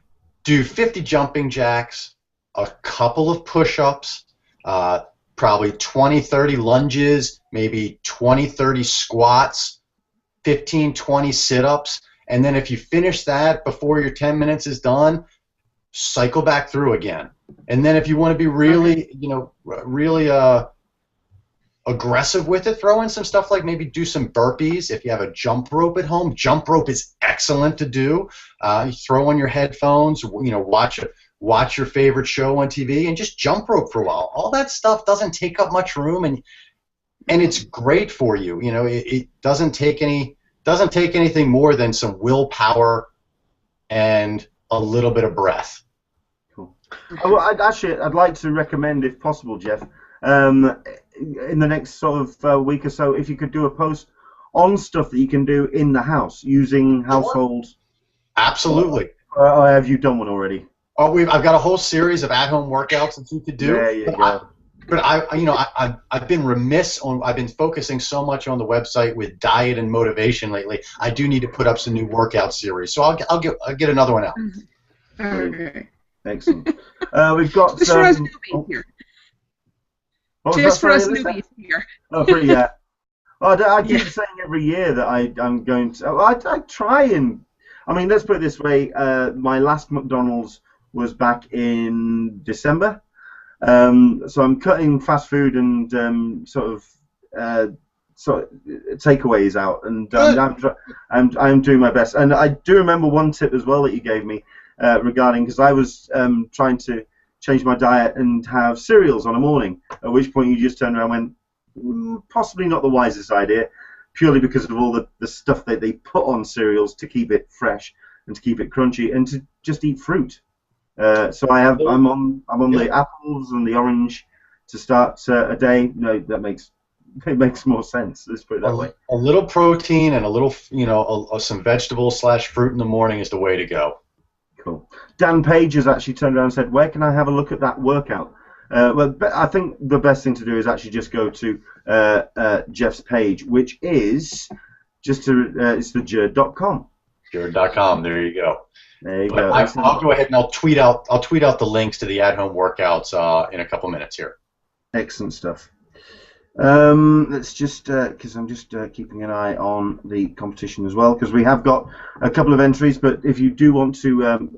do 50 jumping jacks, a couple of push-ups, probably 20, 30 lunges, maybe 20, 30 squats, 15, 20 sit-ups, and then if you finish that before your 10 minutes is done, cycle back through again. And then if you want to be really, really aggressive with it, throw in some stuff like maybe do some burpees. If you have a jump rope at home, jump rope is excellent to do. You throw on your headphones, watch your favorite show on TV, and just jump rope for a while. All that stuff doesn't take up much room, and it's great for you. It doesn't take anything more than some willpower and a little bit of breath. Cool. Well, I'd like to recommend, if possible, Jeff, in the next sort of week or so, if you could do a post on stuff that you can do in the house using household. Absolutely. Or have you done one already? Oh, I've got a whole series of at-home workouts that you could do. There you go. I've been remiss on. I've been focusing so much on the website with diet and motivation lately. I do need to put up some new workout series, so I'll get another one out. Okay. Excellent. We've got Just for us newbies here. Just for us newbies here. Oh, pretty, yeah. I keep saying every year that I'm going to. I try and. I mean, let's put it this way. My last McDonald's was back in December. So I'm cutting fast food and sort of takeaways out, and I'm doing my best. And I do remember one tip as well that you gave me regarding, because I was trying to change my diet and have cereals on a morning, at which point you just turned around and went, possibly not the wisest idea, purely because of all the stuff that they put on cereals to keep it fresh and to keep it crunchy, and to just eat fruit. So I'm on the apples and the orange to start a day. No, it makes more sense. Let's put it that way. A little protein and a little, some vegetables / fruit in the morning is the way to go. Cool. Dan Page has actually turned around and said, "Where can I have a look at that workout?" Well, I think the best thing to do is actually just go to Jeff's page, which is it's the Jerd.com. Jerd.com. There you go. There you go. I'll go ahead and I'll tweet out the links to the at-home workouts in a couple minutes here. Excellent stuff. Let's just because I'm just keeping an eye on the competition as well, because we have got a couple of entries. But if you do want to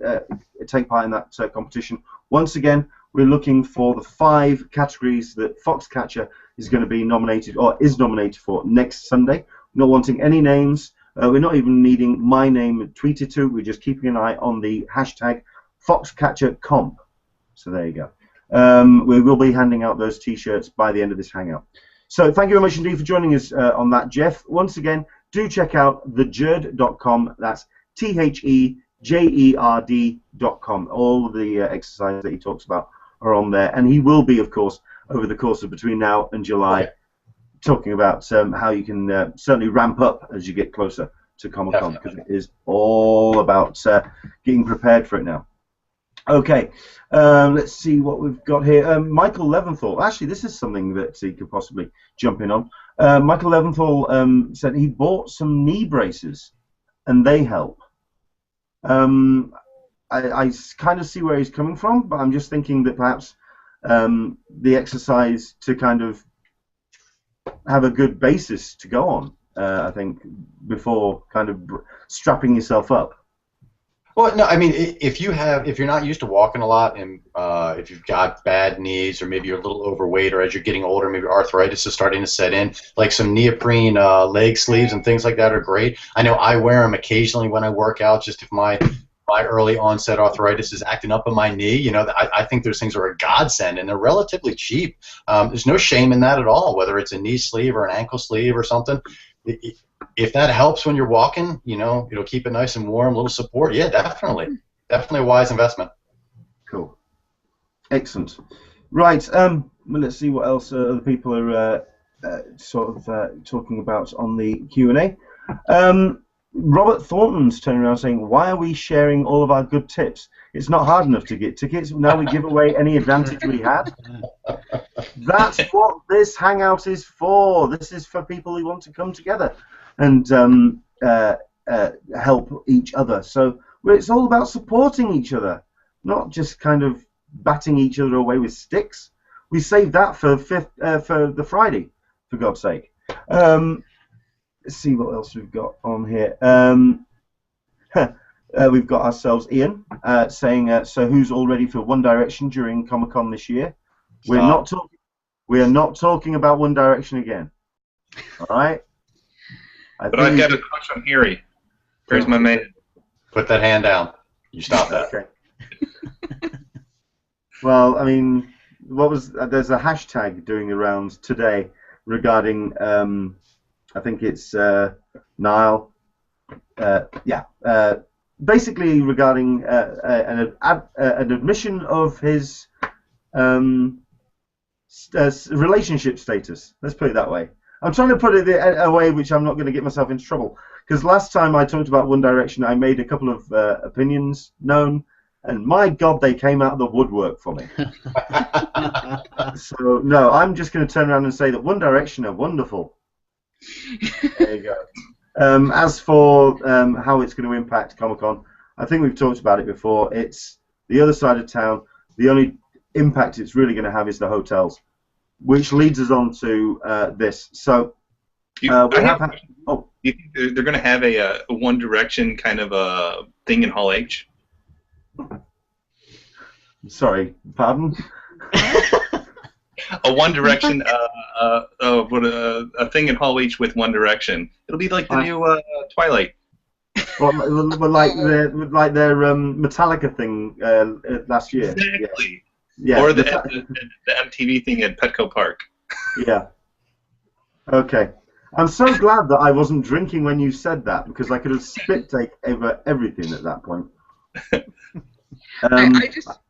take part in that competition, once again, we're looking for the 5 categories that Foxcatcher is going to be nominated or is nominated for next Sunday. We're not wanting any names. We're not even needing my name tweeted to. We're just keeping an eye on the hashtag FoxcatcherComp. So there you go. We will be handing out those T-shirts by the end of this Hangout. So thank you very much indeed for joining us on that, Jeff. Once again, do check out thejerd.com. That's THEJERD.com. All of the exercises that he talks about are on there. And he will be, of course, over the course of between now and July, talking about how you can certainly ramp up as you get closer to Comic-Con, because it is all about getting prepared for it now. Okay, let's see what we've got here. Michael Leventhal. Actually, this is something that he could possibly jump in on. Michael Leventhal said he bought some knee braces, and they help. I kind of see where he's coming from, but I'm just thinking that perhaps the exercise to kind of have a good basis to go on, I think, before kind of strapping yourself up. Well, no, I mean, if you're not used to walking a lot, and if you've got bad knees, or maybe you're a little overweight, or as you're getting older, maybe arthritis is starting to set in, like some neoprene leg sleeves and things like that are great. I know I wear them occasionally when I work out, just if my my early onset arthritis is acting up in my knee. You know, I think those things are a godsend, and they're relatively cheap. There's no shame in that at all, whether it's a knee sleeve or an ankle sleeve or something. If that helps when you're walking, you know, it'll keep it nice and warm, a little support. Yeah, definitely. Definitely a wise investment. Cool. Excellent. Right. Well, let's see what else other people are talking about on the Q&A. Robert Thornton's turning around saying, "Why are we sharing all of our good tips? It's not hard enough to get tickets. Now we give away any advantage we had." That's what this Hangout is for. This is for people who want to come together and help each other. So it's all about supporting each other, not just kind of batting each other away with sticks. We saved that for the Friday, for God's sake. Let's see what else we've got on here. We've got ourselves Ian saying, "So who's all ready for One Direction during Comic-Con this year?" We are not talking about One Direction again. All right. I've got a question from Harry. Here's my man. Put that hand down. You stop that. Okay. Well, I mean, there's a hashtag doing the rounds today regarding, I think it's Niall. Basically regarding an admission of his relationship status. Let's put it that way. I'm trying to put it a way which I'm not going to get myself into trouble. Because last time I talked about One Direction, I made a couple of opinions known, and my God, they came out of the woodwork for me. So, no, I'm just going to turn around and say that One Direction are wonderful. There you go. As for how it's going to impact Comic-Con, I think we've talked about it before. It's the other side of town. The only impact it's really going to have is the hotels, which leads us on to this. So, Do you think they're going to have a One Direction kind of a thing in Hall H? Sorry, pardon? A One Direction, a thing in Hall H with One Direction. It'll be like the new Twilight. Well, like their Metallica thing last year. Exactly. Yeah. Or the MTV thing at Petco Park. Yeah. Okay. I'm so glad that I wasn't drinking when you said that, because I could have spit take over everything at that point.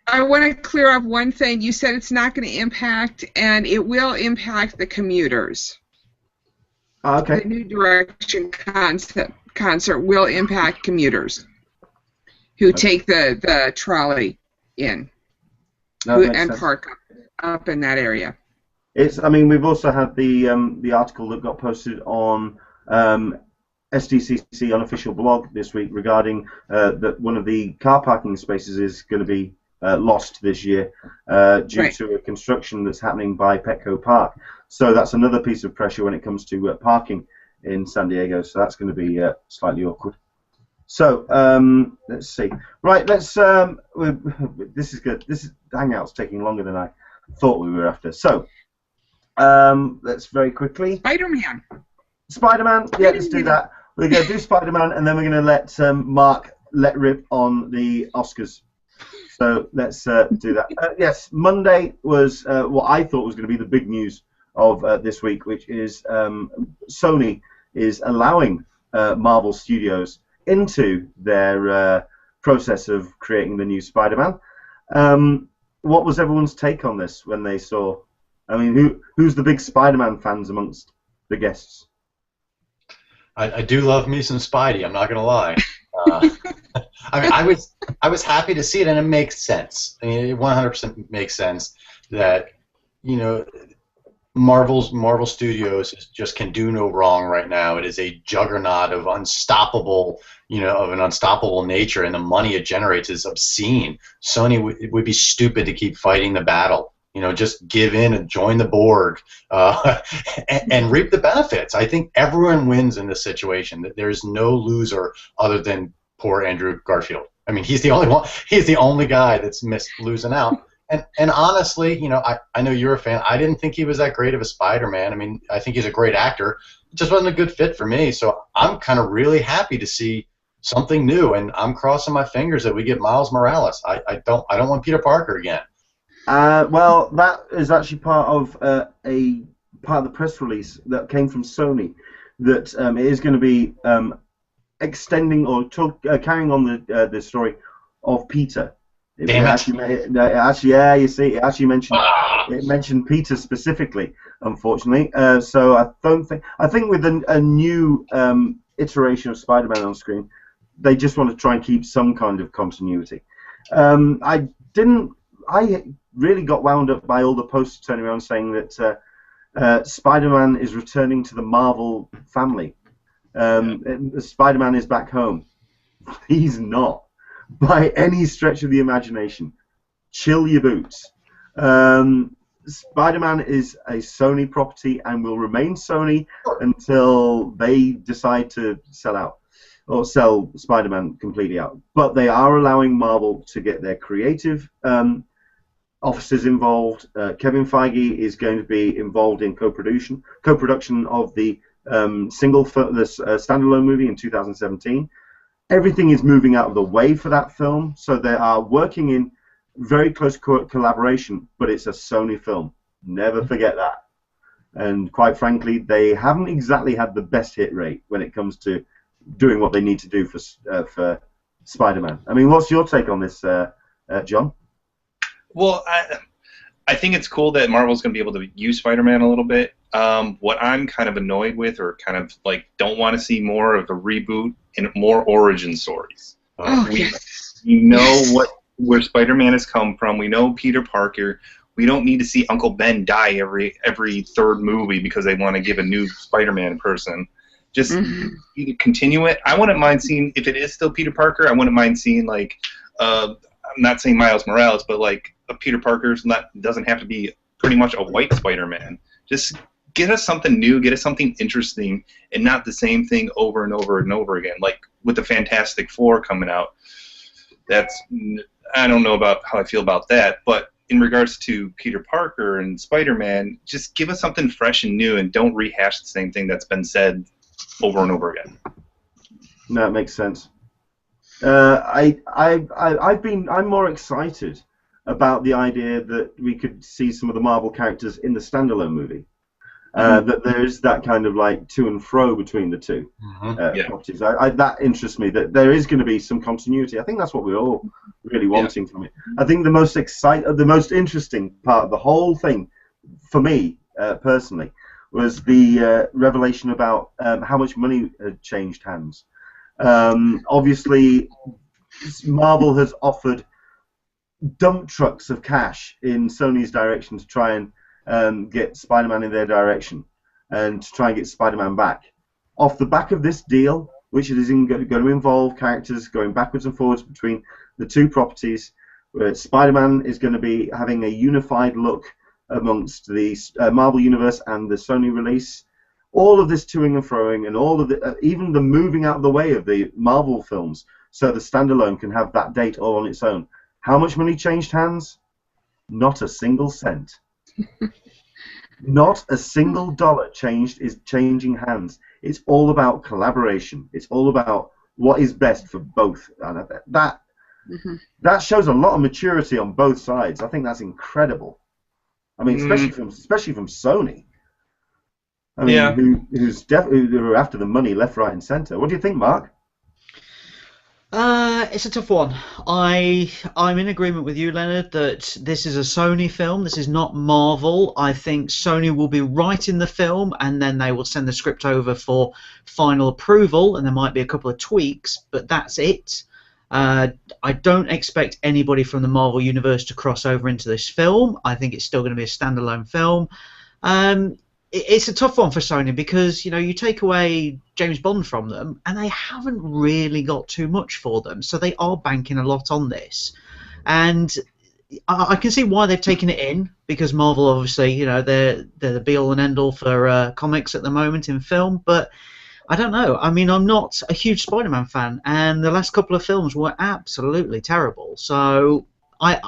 I want to clear up one thing. You said it's not going to impact, and it will impact the commuters. Okay. The New Direction concert will impact commuters who take the trolley in and park up in that area. I mean, we've also had the article that got posted on SDCC unofficial blog this week regarding that one of the car parking spaces is going to be lost this year due to a construction that's happening by Petco Park. So that's another piece of pressure when it comes to parking in San Diego. So that's going to be slightly awkward. So let's see. Right, let's. This is good. This Hangout's taking longer than I thought we were after. So. Let's very quickly. Spider-Man. Spider-Man. Yeah, let's do that. We're going to do Spider-Man, and then we're going to let Mark let rip on the Oscars. So let's do that. Yes, Monday was what I thought was going to be the big news of this week, which is Sony is allowing Marvel Studios into their process of creating the new Spider-Man. What was everyone's take on this when they saw? I mean, who's the big Spider-Man fans amongst the guests? I do love me some Spidey. I'm not gonna lie. I mean, I was happy to see it, and it makes sense. I mean, it 100% makes sense that, you know, Marvel Studios just can do no wrong right now. It is a juggernaut of unstoppable, of an unstoppable nature, and the money it generates is obscene. Sony would be stupid to keep fighting the battle. Just give in and join the board and reap the benefits. I think everyone wins in this situation. There's no loser other than poor Andrew Garfield. I mean, he's the only one. He's the only guy that's missed losing out. And honestly, I know you're a fan. I didn't think he was that great of a Spider-Man. I mean, I think he's a great actor. It just wasn't a good fit for me. So I'm kind of really happy to see something new, and I'm crossing my fingers that we get Miles Morales. I don't want Peter Parker again. Well, that is actually part of the press release that came from Sony, that it is going to be extending or carrying on the story of Peter. Yeah, you see, it actually mentioned Peter specifically, unfortunately. So I think with a new iteration of Spider-Man on screen, they just want to try and keep some kind of continuity. I really got wound up by all the posts turning around saying that Spider-Man is returning to the Marvel family. Spider-Man is back home. He's not, by any stretch of the imagination. Chill your boots. Spider-Man is a Sony property and will remain Sony until they decide to sell out or sell Spider-Man completely out. But they are allowing Marvel to get their creative officers involved. Kevin Feige is going to be involved in co-production of the standalone movie in 2017. Everything is moving out of the way for that film, so they are working in very close collaboration, but it's a Sony film. Never forget that. And quite frankly, they haven't exactly had the best hit rate when it comes to doing what they need to do for Spider-Man. I mean, what's your take on this, John? Well, I think it's cool that Marvel's going to be able to use Spider-Man a little bit. What I'm kind of annoyed with, or kind of like don't want to see more of a reboot and more origin stories. We know where Spider-Man has come from. We know Peter Parker. We don't need to see Uncle Ben die every third movie because they want to give a new Spider-Man person. Just either continue it. I wouldn't mind seeing, if it is still Peter Parker, I wouldn't mind seeing, like, I'm not saying Miles Morales, but like a Peter Parker's doesn't have to be pretty much a white Spider-Man. Just get us something new, get us something interesting, and not the same thing over and over and over again. Like with the Fantastic Four coming out, I don't know about how I feel about that, but in regards to Peter Parker and Spider-Man, just give us something fresh and new, and don't rehash the same thing that's been said over and over again. No, it makes sense. I'm more excited about the idea that we could see some of the Marvel characters in the standalone movie. That there's that kind of like to and fro between the two properties. That interests me, that there is going to be some continuity. I think that's what we're all really wanting from it. I think the most interesting part of the whole thing, for me personally, was the revelation about how much money had changed hands. Obviously, Marvel has offered dump trucks of cash in Sony's direction to try and get Spider-Man in their direction and to try and get Spider-Man back. Off the back of this deal, which is going to involve characters going backwards and forwards between the two properties, where Spider-Man is going to be having a unified look amongst the Marvel Universe and the Sony release. All of this toing and froing, and all of the, even the moving out of the way of the Marvel films, so the standalone can have that date all on its own. How much money changed hands? Not a single cent. Not a single dollar is changing hands. It's all about collaboration. It's all about what is best for both. And that shows a lot of maturity on both sides. I think that's incredible. I mean, especially from Sony. I mean, who are after the money left, right, and centre. What do you think, Mark? It's a tough one. I'm in agreement with you, Leonard, that this is a Sony film. This is not Marvel. I think Sony will be writing the film, and then they will send the script over for final approval, and there might be a couple of tweaks, but that's it. I don't expect anybody from the Marvel Universe to cross over into this film. I think it's still going to be a standalone film. It's a tough one for Sony because, you know, you take away James Bond from them and they haven't really got too much for them. So they are banking a lot on this. And I can see why they've taken it in, because Marvel, obviously, you know, they're the be-all and end-all for comics at the moment in film. But I don't know. I mean, I'm not a huge Spider-Man fan, and the last couple of films were absolutely terrible. So I'm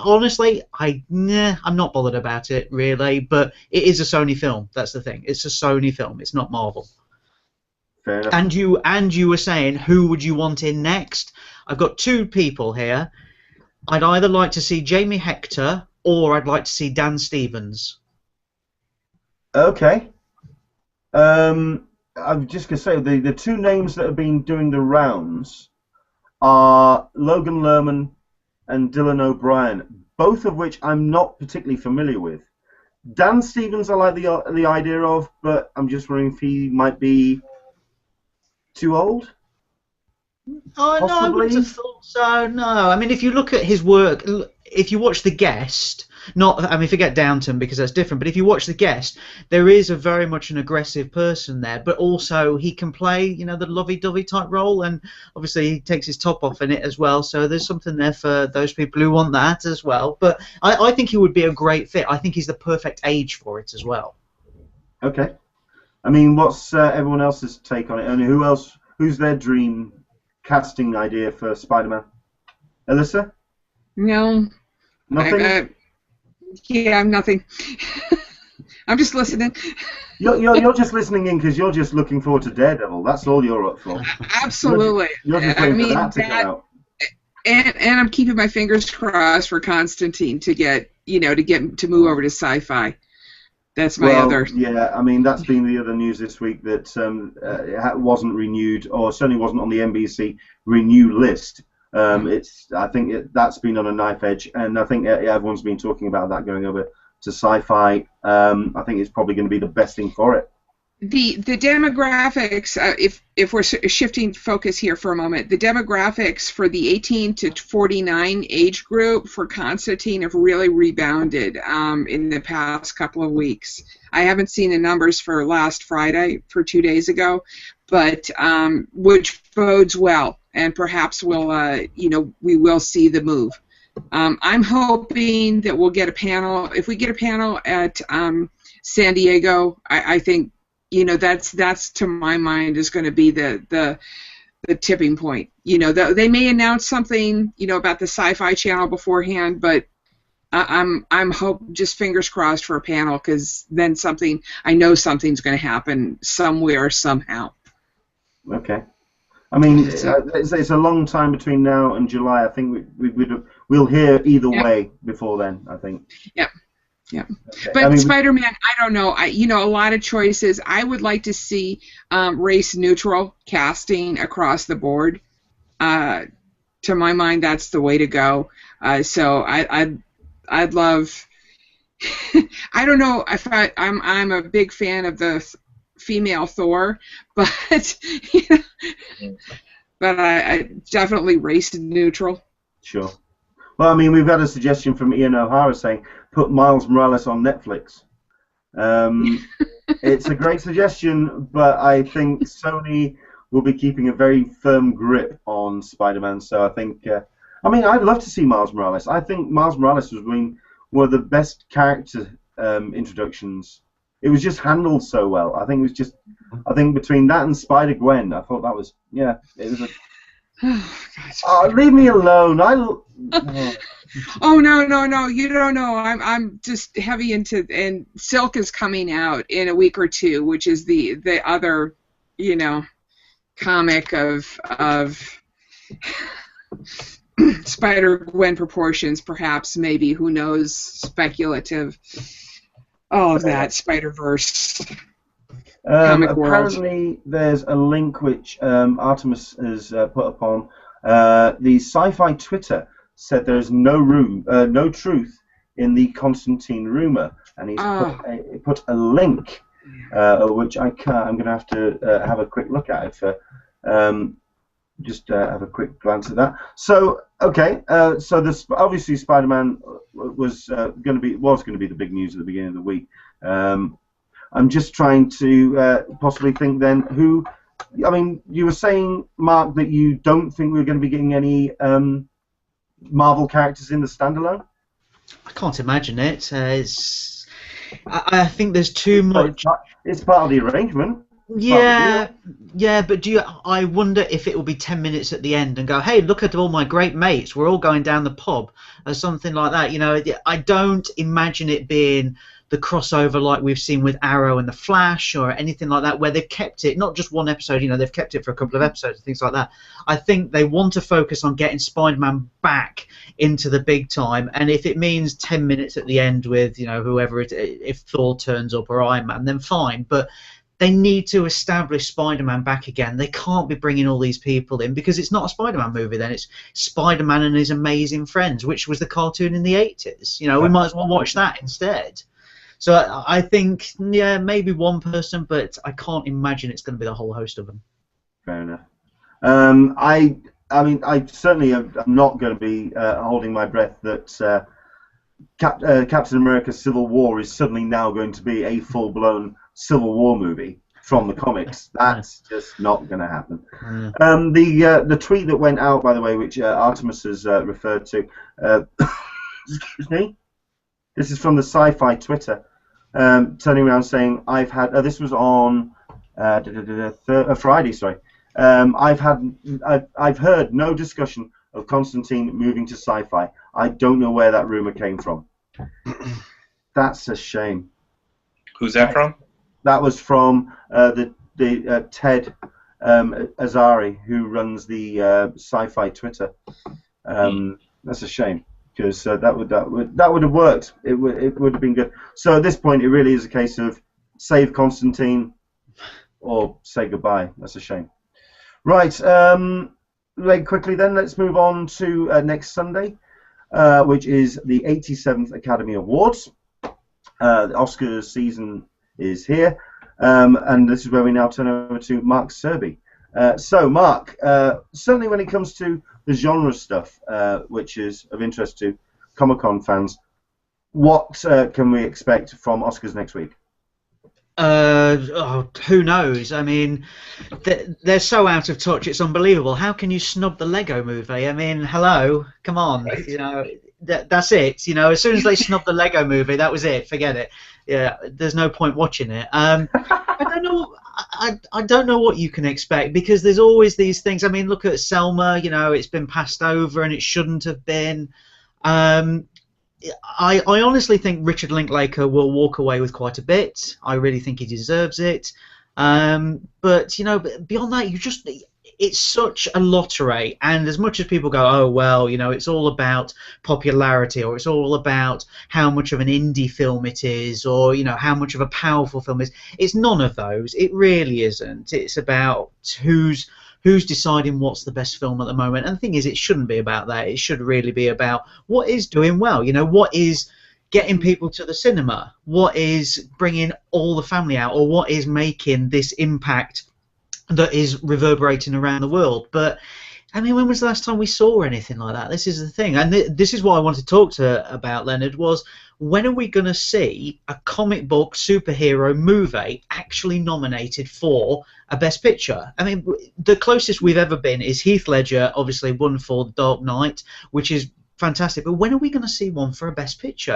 not bothered about it, really, but it is a Sony film. That's the thing. It's a Sony film. It's not Marvel. Fair enough. And you were saying who would you want in next? I've got two people here. I'd either like to see Jamie Hector or I'd like to see Dan Stevens. Okay. I'm just going to say the two names that have been doing the rounds are Logan Lerman and Dylan O'Brien, both of which I'm not particularly familiar with. Dan Stevens I like the idea of, but I'm just wondering if he might be too old. Oh, no, I wouldn't have thought so. No, I mean, if you look at his work, if you watch The Guest, forget Downton because that's different, but if you watch The Guest, there is a very much an aggressive person there, but also he can play, the lovey-dovey type role, and obviously he takes his top off in it as well, so there's something there for those people who want that as well. But I think he would be a great fit. I think he's the perfect age for it as well. Okay. I mean, what's everyone else's take on it? And who's their dream casting idea for Spider-Man? Alyssa? No. Nothing? I'm nothing. I'm just listening. You're just listening in because you're just looking forward to Daredevil. That's all you're up for. Absolutely. You're just waiting for that to come out. And I'm keeping my fingers crossed for Constantine to get to move over to sci-fi. That's my other. Yeah, I mean that's been the other news this week that it wasn't renewed, or certainly wasn't on the NBC renew list. I think that's been on a knife edge, and I think everyone's been talking about that going over to sci-fi. I think it's probably going to be the best thing for it. The demographics, if we're shifting focus here for a moment, the demographics for the 18 to 49 age group for Constantine have really rebounded in the past couple of weeks. I haven't seen the numbers for last Friday, for 2 days ago, but which bodes well, and perhaps we will see the move. I'm hoping that we'll get a panel. If we get a panel at San Diego, I think. That's to my mind is going to be the tipping point. They may announce something, about the Sci-Fi Channel beforehand, but I'm just fingers crossed for a panel, because then I know something's going to happen somewhere somehow. Okay. I mean, it's a long time between now and July. I think we'll hear either way before then, I think. Yeah. Yeah, okay. But Spider-Man, I don't know. A lot of choices. I would like to see race-neutral casting across the board. To my mind, that's the way to go. So I'd love. I don't know if I'm a big fan of the female Thor, but but I definitely race-neutral. Sure. Well, I mean, we've had a suggestion from Ian O'Hara saying put Miles Morales on Netflix. It's a great suggestion, but I think Sony will be keeping a very firm grip on Spider-Man. So I think, I'd love to see Miles Morales. I think Miles Morales was one of the best character introductions. It was just handled so well. I think between that and Spider-Gwen, I thought that was, it was a... Oh, leave me alone. Oh no! You don't know. I'm just heavy into, and Silk is coming out in a week or two, which is the other, comic of Spider-Gwen proportions, perhaps, maybe, who knows? Speculative. All of that Spider-Verse. Apparently, there's a link which Artemis has put upon the Sci-Fi Twitter. Said there's no truth in the Constantine rumor, and he's put a link, which I can't. I'm going to have a quick look at it. Just have a quick glance at that. So okay, so this obviously Spider-Man was going to be the big news at the beginning of the week. I'm just trying to possibly think then who. I mean, you were saying, Mark, that you don't think we're going to be getting any Marvel characters in the standalone? I can't imagine it. I think there's too much. It's part of the arrangement. Yeah, but I wonder if it will be 10 minutes at the end and go, hey, look at all my great mates, we're all going down the pub, or something like that. I don't imagine it being the crossover like we've seen with Arrow and the Flash or anything like that, where they've kept it not just one episode, you know, they've kept it for a couple of episodes and things like that. I think they want to focus on getting Spider-Man back into the big time, and if it means 10 minutes at the end with, you know, whoever if Thor turns up or Iron Man, then fine, but they need to establish Spider-Man back again. They can't be bringing all these people in because it's not a Spider-Man movie then. It's Spider-Man and His Amazing Friends, which was the cartoon in the 80s. You know, we might as well watch that instead. So I think, yeah, maybe one person, but I can't imagine it's going to be the whole host of them. Fair enough. I mean, I certainly am not going to be holding my breath that Captain America Civil War is suddenly now going to be a full-blown Civil War movie from the comics. That's just not going to happen. The tweet that went out, by the way, which Artemis has referred to, excuse me, this is from the Sci-Fi Twitter, turning around saying, "I've had." This was on Friday. Sorry, I've heard no discussion of Constantine moving to Sci-Fi. I don't know where that rumor came from. That's a shame. Who's that from? That was from the Ted Azari, who runs the Sci-Fi Twitter. That's a shame because that would have worked. It would have been good. So at this point, it really is a case of save Constantine or say goodbye. That's a shame. Right. Very quickly then, let's move on to next Sunday, which is the 87th Academy Awards. The Oscars season is here, and this is where we now turn over to Mark Searby. So, Mark, certainly when it comes to the genre stuff, which is of interest to Comic-Con fans, what can we expect from Oscars next week? Who knows? I mean, they're so out of touch. It's unbelievable. How can you snub the Lego Movie? I mean, hello, come on. Right. You know, that's it. You know, as soon as they snubbed the Lego Movie, that was it. Forget it. Yeah, there's no point watching it. I don't know. I don't know what you can expect because there's always these things. I mean, look at Selma. You know, it's been passed over and it shouldn't have been. I honestly think Richard Linklater will walk away with quite a bit. I really think he deserves it. But, you know, beyond that, it's such a lottery. And as much as people go, oh, well, you know, it's all about popularity or it's all about how much of an indie film it is or, you know, how much of a powerful film it is, it's none of those. It really isn't. It's about who's deciding what's the best film at the moment. And the thing is, it shouldn't be about that. It should really be about what is doing well. You know, what is getting people to the cinema? What is bringing all the family out? Or what is making this impact that is reverberating around the world? But, I mean, when was the last time we saw anything like that? This is the thing. And this is what I wanted to talk about, Leonard, was when are we going to see a comic book superhero movie actually nominated for a Best Picture? I mean, the closest we've ever been is Heath Ledger, obviously won for The Dark Knight, which is fantastic. But when are we going to see one for a Best Picture?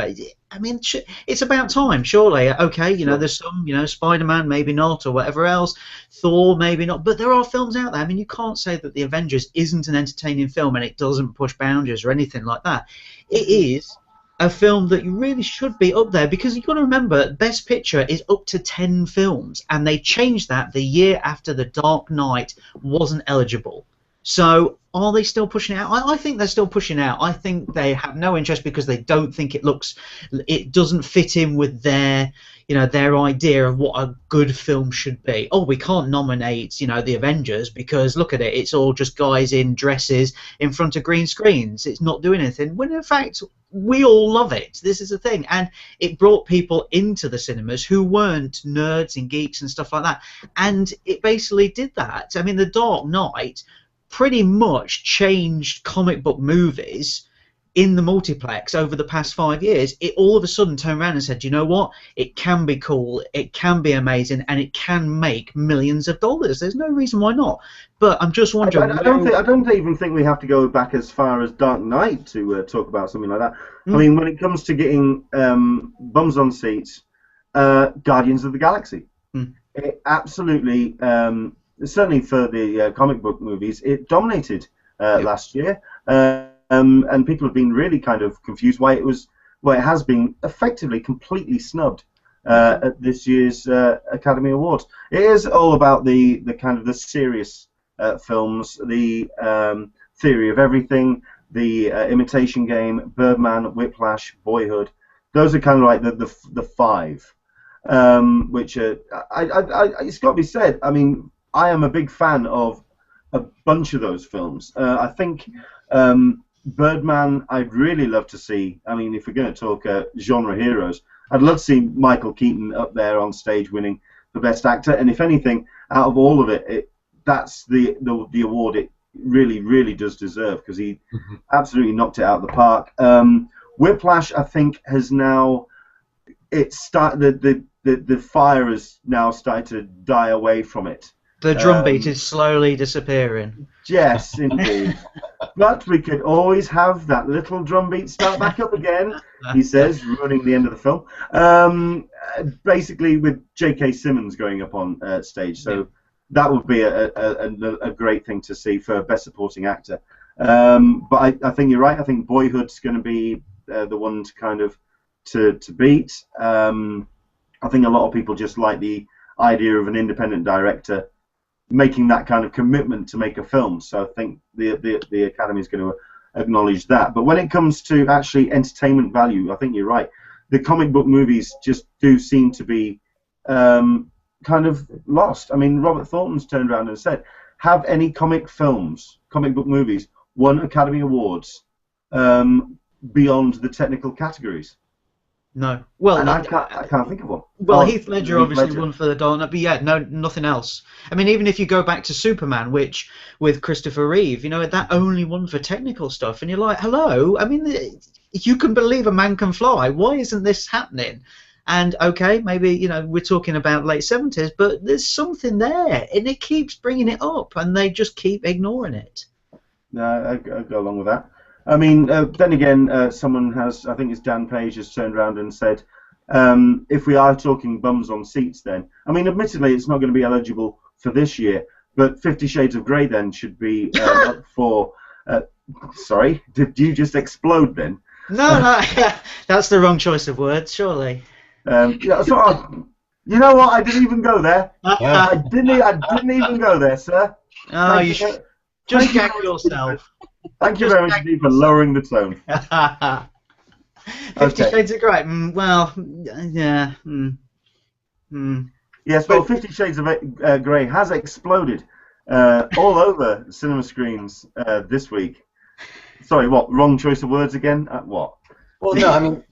I mean, it's about time, surely. Okay, you know, there's some, you know, Spider-Man, maybe not, or whatever else. Thor, maybe not. But there are films out there. I mean, you can't say that The Avengers isn't an entertaining film and it doesn't push boundaries or anything like that. It is a film that you really should be up there because you've got to remember Best Picture is up to 10 films and they changed that the year after The Dark Knight wasn't eligible. So are they still pushing it out? I think they're still pushing out. I think they have no interest because they don't think it doesn't fit in with their, you know, their idea of what a good film should be. Oh, we can't nominate, you know, The Avengers because look at it, it's all just guys in dresses in front of green screens. It's not doing anything. When in fact, we all love it. This is the thing. And it brought people into the cinemas who weren't nerds and geeks and stuff like that. And it basically did that. I mean, The Dark Knight pretty much changed comic book movies in the multiplex over the past 5 years. It all of a sudden turned around and said, you know what, it can be cool, it can be amazing, and it can make millions of dollars. There's no reason why not. But I'm just wondering. I don't even think we have to go back as far as Dark Knight to talk about something like that. I mean, when it comes to getting bums on seats, Guardians of the Galaxy, it absolutely. Certainly for the comic book movies, it dominated last year, and people have been really kind of confused why it was well, it has been effectively completely snubbed at this year's Academy Awards. It is all about the kind of the serious films, the Theory of Everything, the Imitation Game, Birdman, Whiplash, Boyhood. Those are kind of like the five, which it's got to be said. I mean, I am a big fan of a bunch of those films. I think Birdman, I'd really love to see. I mean, if we're going to talk genre heroes, I'd love to see Michael Keaton up there on stage winning for Best Actor. And if anything, out of all of it, that's the award it really does deserve, because he absolutely knocked it out of the park. Whiplash, I think, has now the fire has now started to die away from it. The drumbeat is slowly disappearing. Yes, indeed. But we could always have that little drumbeat start back up again, he says, ruining the end of the film. Basically, with J.K. Simmons going up on stage. So that would be a great thing to see for Best Supporting Actor. But I think you're right. I think Boyhood's going to be the one to kind of to beat. I think a lot of people just like the idea of an independent director making that kind of commitment to make a film. So I think the Academy is going to acknowledge that. But when it comes to actually entertainment value, I think you're right. The comic book movies just do seem to be kind of lost. I mean, Robert Thornton's turned around and said, have any comic book movies, won Academy Awards beyond the technical categories? No. Well, and I can't think of one. Well, Heath Ledger obviously won for The Dark Knight, but yeah, no, nothing else. I mean, even if you go back to Superman, which with Christopher Reeve, you know, that only won for technical stuff, and you're like, hello. I mean, you can believe a man can fly. Why isn't this happening? And okay, maybe, you know, we're talking about late 70s, but there's something there, and it keeps bringing it up, and they just keep ignoring it. No, I go along with that. I mean, then again, someone has, I think it's Dan Page, has turned around and said, if we are talking bums on seats then, I mean, admittedly, it's not going to be eligible for this year, but 50 Shades of Grey then should be up for, sorry, did you just explode then? No, that's the wrong choice of words, surely. Yeah, so, you know what, I didn't even go there. I didn't even go there, sir. Oh, you should just gag yourself. Thank you very much for lowering the tone. 50 Shades of Grey. Well, yeah. Yes, well, 50 Shades of Grey has exploded all over cinema screens this week. Sorry, what? Wrong choice of words again? What? Well, no, I mean,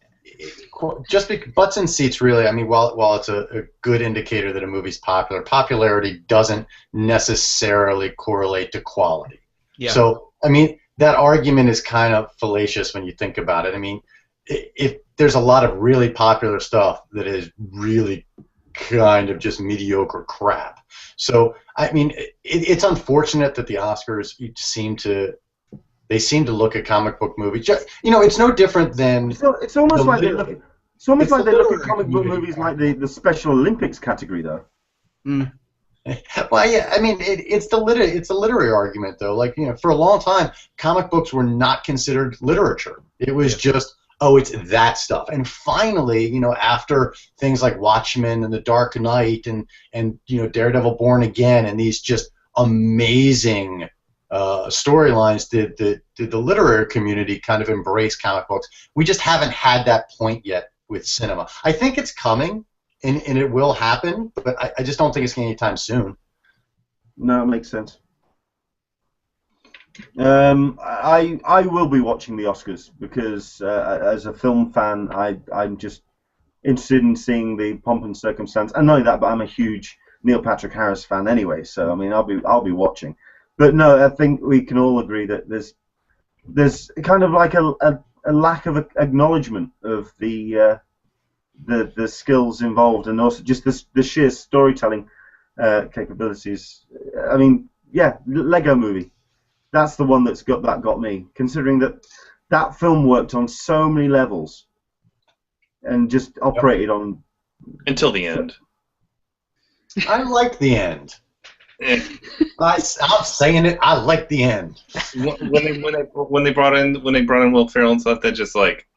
just because butts in seats, really. I mean, while it's a good indicator that a movie's popular, popularity doesn't necessarily correlate to quality. Yeah. So, I mean, that argument is kind of fallacious when you think about it. I mean, if there's a lot of really popular stuff that is really kind of just mediocre crap. So, I mean, it's unfortunate that the Oscars seem to look at comic book movies. You know, it's no different than. It's almost like they look. It's almost like they look at comic book movies like the Special Olympics category, though. Mm. Well, yeah, I mean, it's the literary argument, though. Like, you know, for a long time, comic books were not considered literature. It was just, oh, it's that stuff. And finally, you know, after things like Watchmen and The Dark Knight and you know, Daredevil Born Again and these just amazing storylines, did the literary community kind of embrace comic books. We just haven't had that point yet with cinema. I think it's coming. And it will happen, but I just don't think it's going to be anytime soon. No, it makes sense. I will be watching the Oscars because as a film fan, I'm just interested in seeing the pomp and circumstance. And not only that, but I'm a huge Neil Patrick Harris fan anyway. So I mean, I'll be watching. But no, I think we can all agree that there's kind of like a lack of acknowledgement of the skills involved, and also just the sheer storytelling capabilities. I mean, yeah, Lego Movie. That's the one that got me. Considering that film worked on so many levels, and just operated on until the end. I like the end. I'm saying it. I like the end. When they brought in Will Ferrell and stuff, that just like.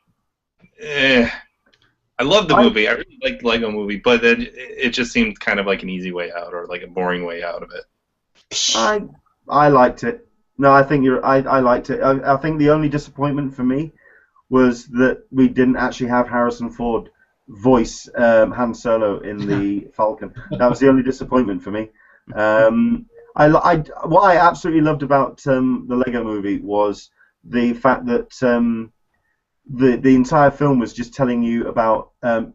I love the movie. I really like the Lego Movie, but it just seemed kind of like an easy way out, or like a boring way out of it. I liked it. No, I think I liked it. I think the only disappointment for me was that we didn't actually have Harrison Ford voice Han Solo in the Falcon. That was the only disappointment for me. What I absolutely loved about the Lego Movie was the fact that the entire film was just telling you about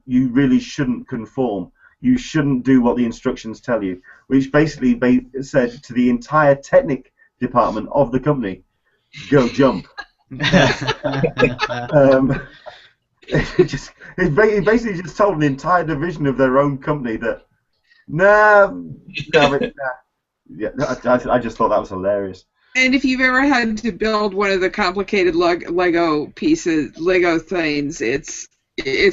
you really shouldn't conform. You shouldn't do what the instructions tell you, which basically said to the entire technic department of the company, go jump. It basically just told an entire division of their own company that, nah. Yeah, I just thought that was hilarious. And if you've ever had to build one of the complicated Lego things, it's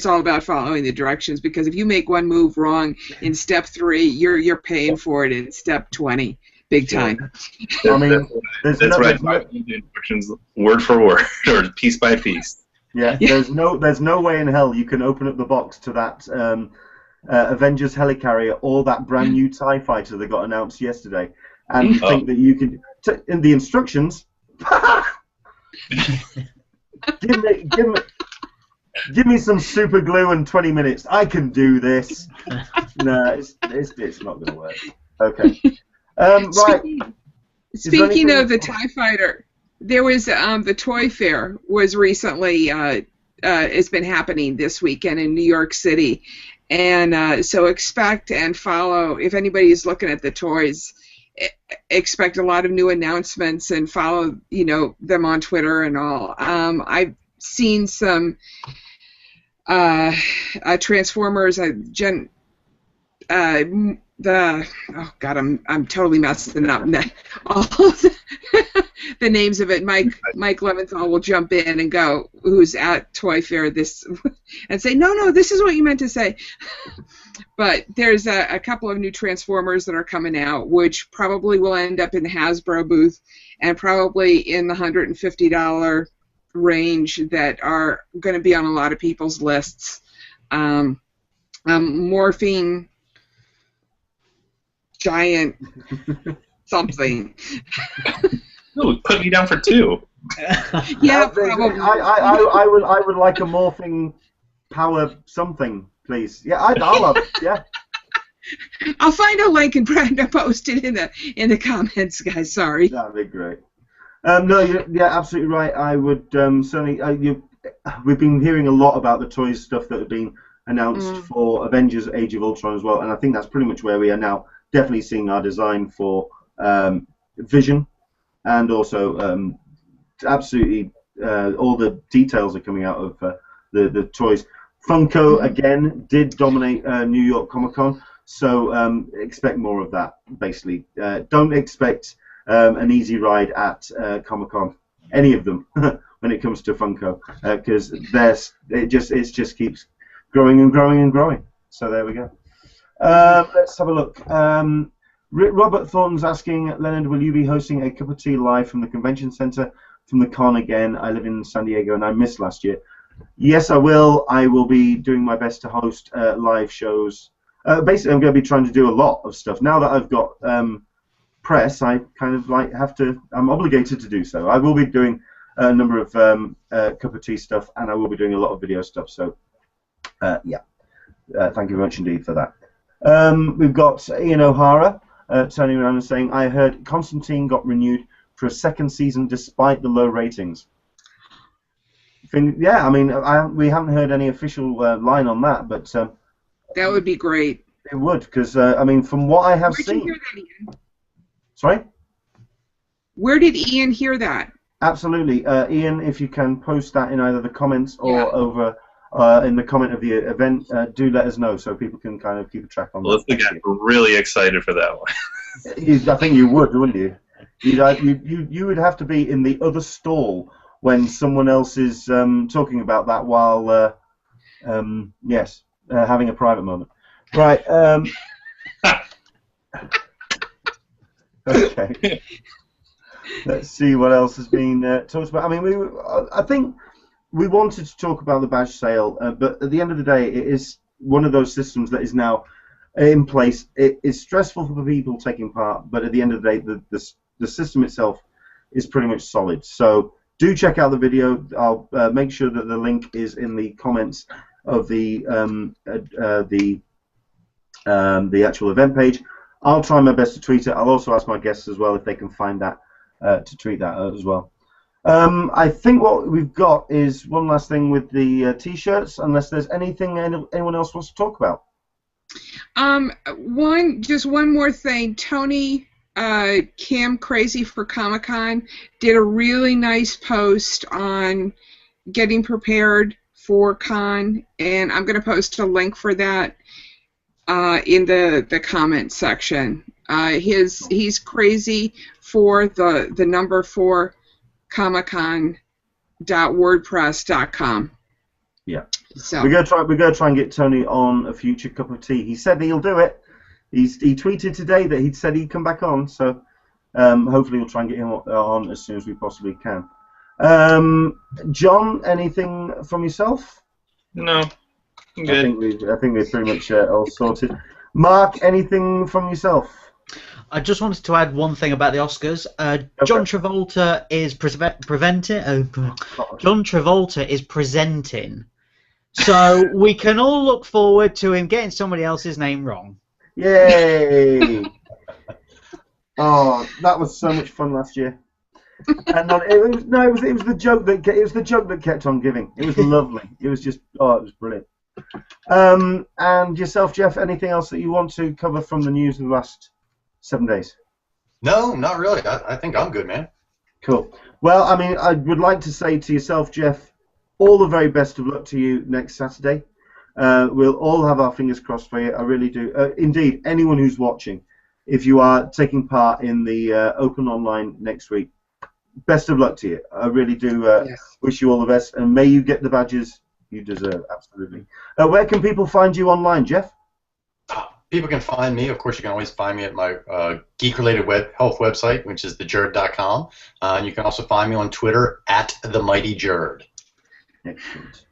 all about following the directions, because if you make one move wrong in step 3, you're paying for it in step 20, big time. I mean, that's right. The instructions word for word or piece by piece. Yeah, there's no way in hell you can open up the box to that Avengers helicarrier or that brand new TIE fighter that got announced yesterday, and think that you can. In the instructions, give me some super glue and 20 minutes. I can do this. No, it's not going to work. Okay. Right. Speaking of the TIE fighter, there was the Toy Fair was recently. It's been happening this weekend in New York City, and so expect and follow. If anybody is looking at the toys, expect a lot of new announcements and follow them on Twitter and all. I've seen some Transformers. I'm totally messing up. All the names of it. Mike Leventhal will jump in and go, who's at Toy Fair this, and say, no, this is what you meant to say. But there's a couple of new Transformers that are coming out, which probably will end up in the Hasbro booth, and probably in the $150 range, that are going to be on a lot of people's lists. Morphing giant something. Ooh, put me down for 2. Yeah, probably. I would like a morphing power something, please. Yeah, I'll have it. Yeah. I'll find a link and post it in the comments, guys. Sorry. That'd be great. No, you're absolutely right. I would certainly. We've been hearing a lot about the toys stuff that have been announced for Avengers: Age of Ultron as well, and I think that's pretty much where we are now. Definitely seeing our design for Vision, and also absolutely all the details are coming out of the toys. Funko again did dominate New York Comic Con, so expect more of that. Basically, don't expect an easy ride at Comic Con, any of them, when it comes to Funko, because it just keeps growing and growing and growing. So there we go. Let's have a look. Robert Thornton's asking, Leonard, will you be hosting a cup of tea live from the convention center from the con again? I live in San Diego and I missed last year. Yes, I will. I will be doing my best to host live shows. Basically, I'm going to be trying to do a lot of stuff. Now that I've got press, I kind of I'm obligated to do so. I will be doing a number of cup of tea stuff, and I will be doing a lot of video stuff. So, yeah. Thank you very much indeed for that. We've got Ian O'Hara turning around and saying, I heard Constantine got renewed for a second season despite the low ratings. Yeah, I mean, we haven't heard any official line on that, but that would be great. It would, because I mean, from what I have seen. Where'd you hear that, Ian? Sorry? Where did Ian hear that? Absolutely, Ian. If you can post that in either the comments or over in the comment of the event, do let us know so people can kind of keep a track on that. Let's get really excited for that one. I think you would, wouldn't you? You would have to be in the other stall when someone else is talking about that while, having a private moment. Right. Okay. Let's see what else has been talked about. I mean, I think we wanted to talk about the badge sale, but at the end of the day, it is one of those systems that is now in place. It is stressful for the people taking part, but at the end of the day, the system itself is pretty much solid. So do check out the video. I'll make sure that the link is in the comments of the actual event page. I'll try my best to tweet it. I'll also ask my guests as well if they can find that to tweet that as well. I think what we've got is one last thing with the T-shirts, unless there's anything anyone else wants to talk about. Just one more thing. Tony Cam Crazy for Comic-Con did a really nice post on getting prepared for con, and I'm going to post a link for that in the comment section. He's crazy for the number 4 comiccon.wordpress.com. Yeah. So we're gonna try and get Tony on a future cup of tea. He said that he'll do it. He tweeted today that he'd said he'd come back on. So hopefully we'll try and get him on as soon as we possibly can. John, anything from yourself? No. I'm good. I think we're pretty much all sorted. Mark, anything from yourself? I just wanted to add one thing about the Oscars. John Travolta is presenting, so we can all look forward to him getting somebody else's name wrong. Yay! Oh, that was so much fun last year. And it was the joke that kept on giving. It was lovely. It was just it was brilliant. And yourself, Jeff, anything else that you want to cover from the news of the last 7 days? No, not really. I think I'm good, man. Cool. Well, I mean, I would like to say to yourself, Jeff, all the very best of luck to you next Saturday. We'll all have our fingers crossed for you. I really do. Indeed, anyone who's watching, if you are taking part in the Open Online next week, best of luck to you. I really do wish you all the best, and may you get the badges you deserve. Absolutely. Where can people find you online, Jeff? People can find me. Of course, you can always find me at my geek-related health website, which is thejerd.com. And you can also find me on Twitter at the Mighty Jerd. Excellent.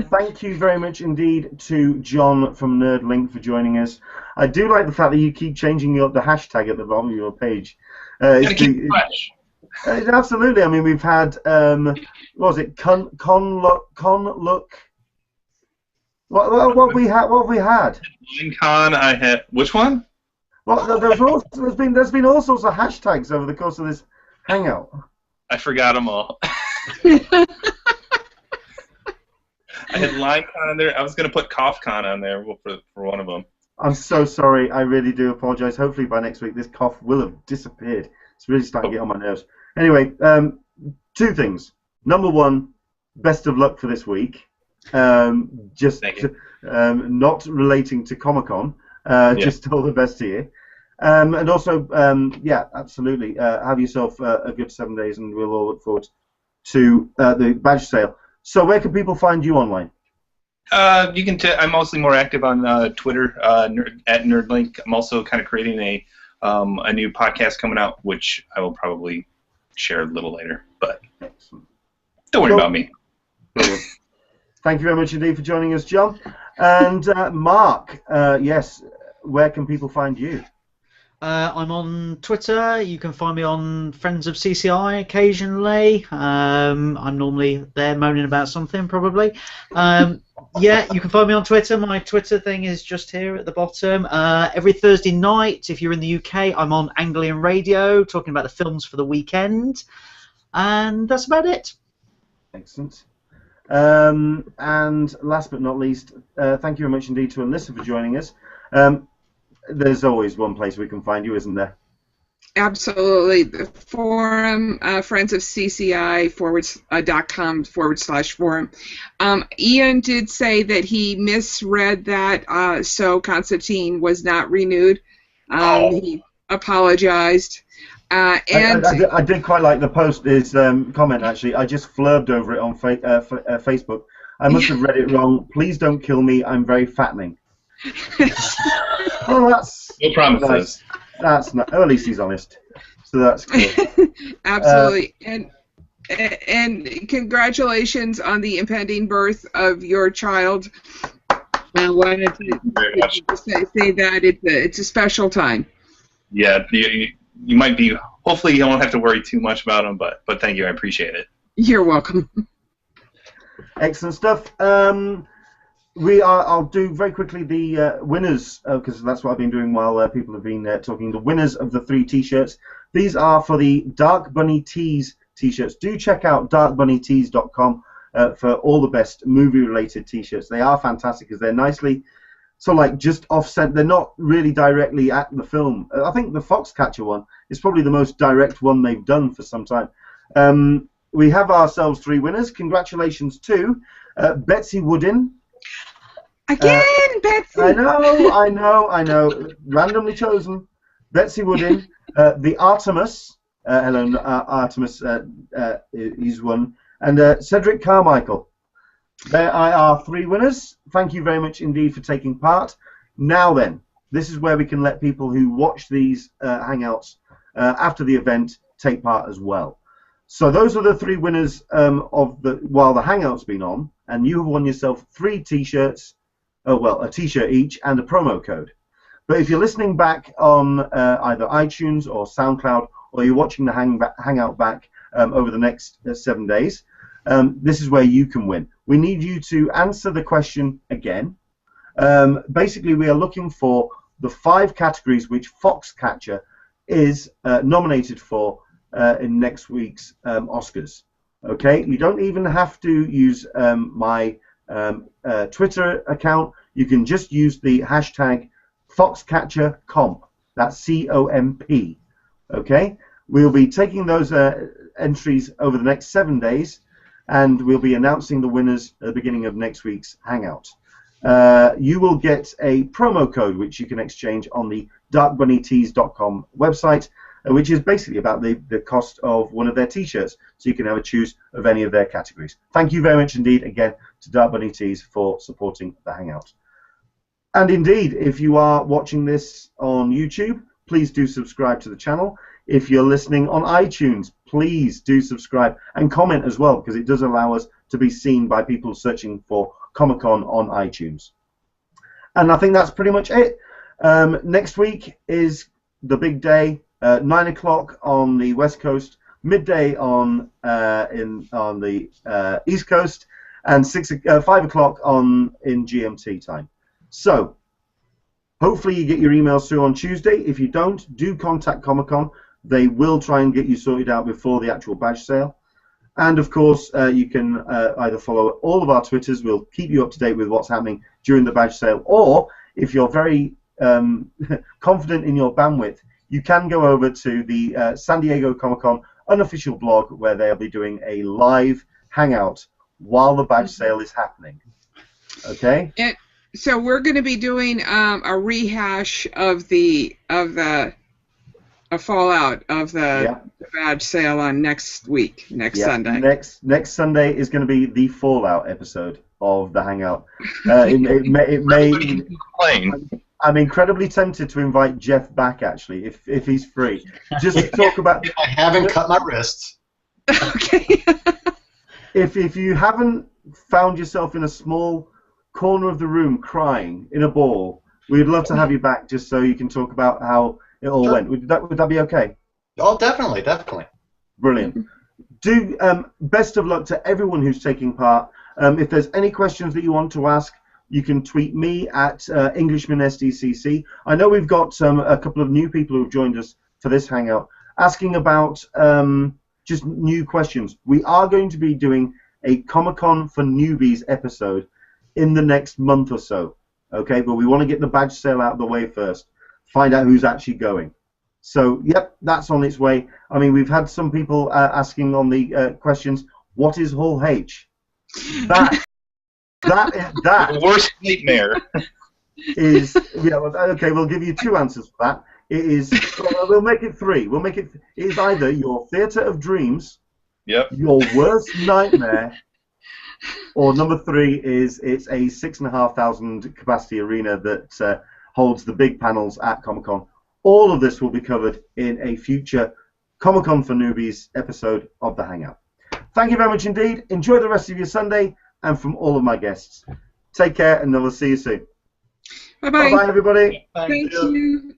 Thank you very much indeed to John from NerdLink for joining us. I do like the fact that you keep changing the hashtag at the bottom of your page. Keep it fresh. Absolutely. I mean, we've had what was it? Con look. What we had? Con, I had. Which one? Well, there's been all sorts of hashtags over the course of this hangout. I forgot them all. I had LimeCon on there. I was going to put CoughCon on there for one of them. I'm so sorry. I really do apologize. Hopefully by next week this cough will have disappeared. It's really starting to get on my nerves. Anyway, 2 things. Number 1, best of luck for this week. Not relating to Comic-Con. Just all the best to you. And also, absolutely. Have yourself a good 7 days, and we'll all look forward to the badge sale. So, where can people find you online? You can. I'm mostly more active on Twitter at NerdLink. I'm also kind of creating a new podcast coming out, which I will probably share a little later. But don't worry about me. Brilliant. Thank you very much indeed for joining us, John. And Mark, yes, where can people find you? I'm on Twitter. You can find me on Friends of CCI occasionally. I'm normally there moaning about something, probably. Yeah, you can find me on Twitter. My Twitter thing is just here at the bottom. Every Thursday night, if you're in the UK, I'm on Anglian Radio talking about the films for the weekend. And that's about it. Excellent. And last but not least, thank you very much indeed to Alyssa for joining us. There's always one place we can find you, isn't there? Absolutely. The forum, friendsofcci.com/forum. Ian did say that he misread that, so Constantine was not renewed. He apologized. I did quite like the post, his comment, actually. I just flurbed over it on Facebook. I must have read it wrong. Please don't kill me. I'm very fattening. Well, that's no promises. Nice. That's not. At least he's honest. So that's cool. Absolutely. And And congratulations on the impending birth of your child. I wanted to say that it's a special time. Yeah, you might be. Hopefully, you won't have to worry too much about them. But thank you, I appreciate it. You're welcome. Excellent stuff. I'll do very quickly the winners, because that's what I've been doing while people have been talking. The winners of the 3 T-shirts. These are for the Dark Bunny Tees T-shirts. Do check out darkbunnytees.com for all the best movie-related T-shirts. They are fantastic because they're nicely, just offset. They're not really directly at the film. I think the Foxcatcher one is probably the most direct one they've done for some time. We have ourselves 3 winners. Congratulations to Betsy Woodin. Again, Betsy. I know. Randomly chosen. Betsy Woodin, the Artemis. Hello, Artemis. He's one, and Cedric Carmichael. There are 3 winners. Thank you very much indeed for taking part. Now then, this is where we can let people who watch these hangouts after the event take part as well. So those are the 3 winners while the hangout's been on, and you have won yourself 3 T-shirts. Oh well, a T-shirt each and a promo code. But if you're listening back on either iTunes or SoundCloud, or you're watching the hangout back over the next 7 days, this is where you can win. We need you to answer the question again. Basically, we are looking for the 5 categories which Foxcatcher is nominated for in next week's Oscars. Okay, you don't even have to use my Twitter account. You can just use the hashtag FoxcatcherComp. That's C-O-M-P. Okay, we'll be taking those entries over the next 7 days, and we'll be announcing the winners at the beginning of next week's hangout. You will get a promo code which you can exchange on the darkbunnytees.com website, which is basically about the cost of one of their T-shirts, so you can have a choose of any of their categories. Thank you very much indeed again to Dark Bunny Tees for supporting the hangout. And indeed, if you are watching this on YouTube, please do subscribe to the channel. If you're listening on iTunes, please do subscribe and comment as well, because it does allow us to be seen by people searching for Comic-Con on iTunes. And I think that's pretty much it. Next week is the big day, 9 o'clock on the West Coast, midday on the East Coast, and 5 o'clock in GMT time. So, hopefully you get your emails through on Tuesday. If you don't, do contact Comic-Con. They will try and get you sorted out before the actual badge sale. And of course, you can either follow all of our Twitters. We'll keep you up to date with what's happening during the badge sale. Or, if you're very confident in your bandwidth, you can go over to the San Diego Comic-Con unofficial blog, where they'll be doing a live hangout while the badge sale is happening. Okay? So we're going to be doing a rehash of the fallout of the badge sale on next Sunday. Next Sunday is going to be the fallout episode of the hangout. It may. I'm incredibly tempted to invite Jeff back, actually, if he's free, just to talk about. I haven't cut my wrists. Okay. If you haven't found yourself in a small corner of the room crying in a ball, we'd love to have you back, just so you can talk about how it all went. Would that be okay? Oh, definitely. Brilliant. Best of luck to everyone who's taking part. If there's any questions that you want to ask, you can tweet me at Englishman SDCC. I know we've got a couple of new people who've joined us for this hangout, asking about just new questions. We are going to be doing a Comic-Con for Newbies episode in the next month or so. Okay, but we want to get the badge sale out of the way first. Find out who's actually going. So, yep, that's on its way. I mean, we've had some people asking on the questions, what is Hall H? That the worst nightmare. is, okay, we'll give you 2 answers for that. It is, we'll make it 3. We'll make it, it is either your theatre of dreams, your worst nightmare, or number 3 is it's a 6,500 capacity arena that holds the big panels at Comic-Con. All of this will be covered in a future Comic-Con for Newbies episode of the Hangout. Thank you very much indeed. Enjoy the rest of your Sunday, and from all of my guests, take care, and we'll see you soon. Bye-bye. Bye-bye, everybody. Thank you.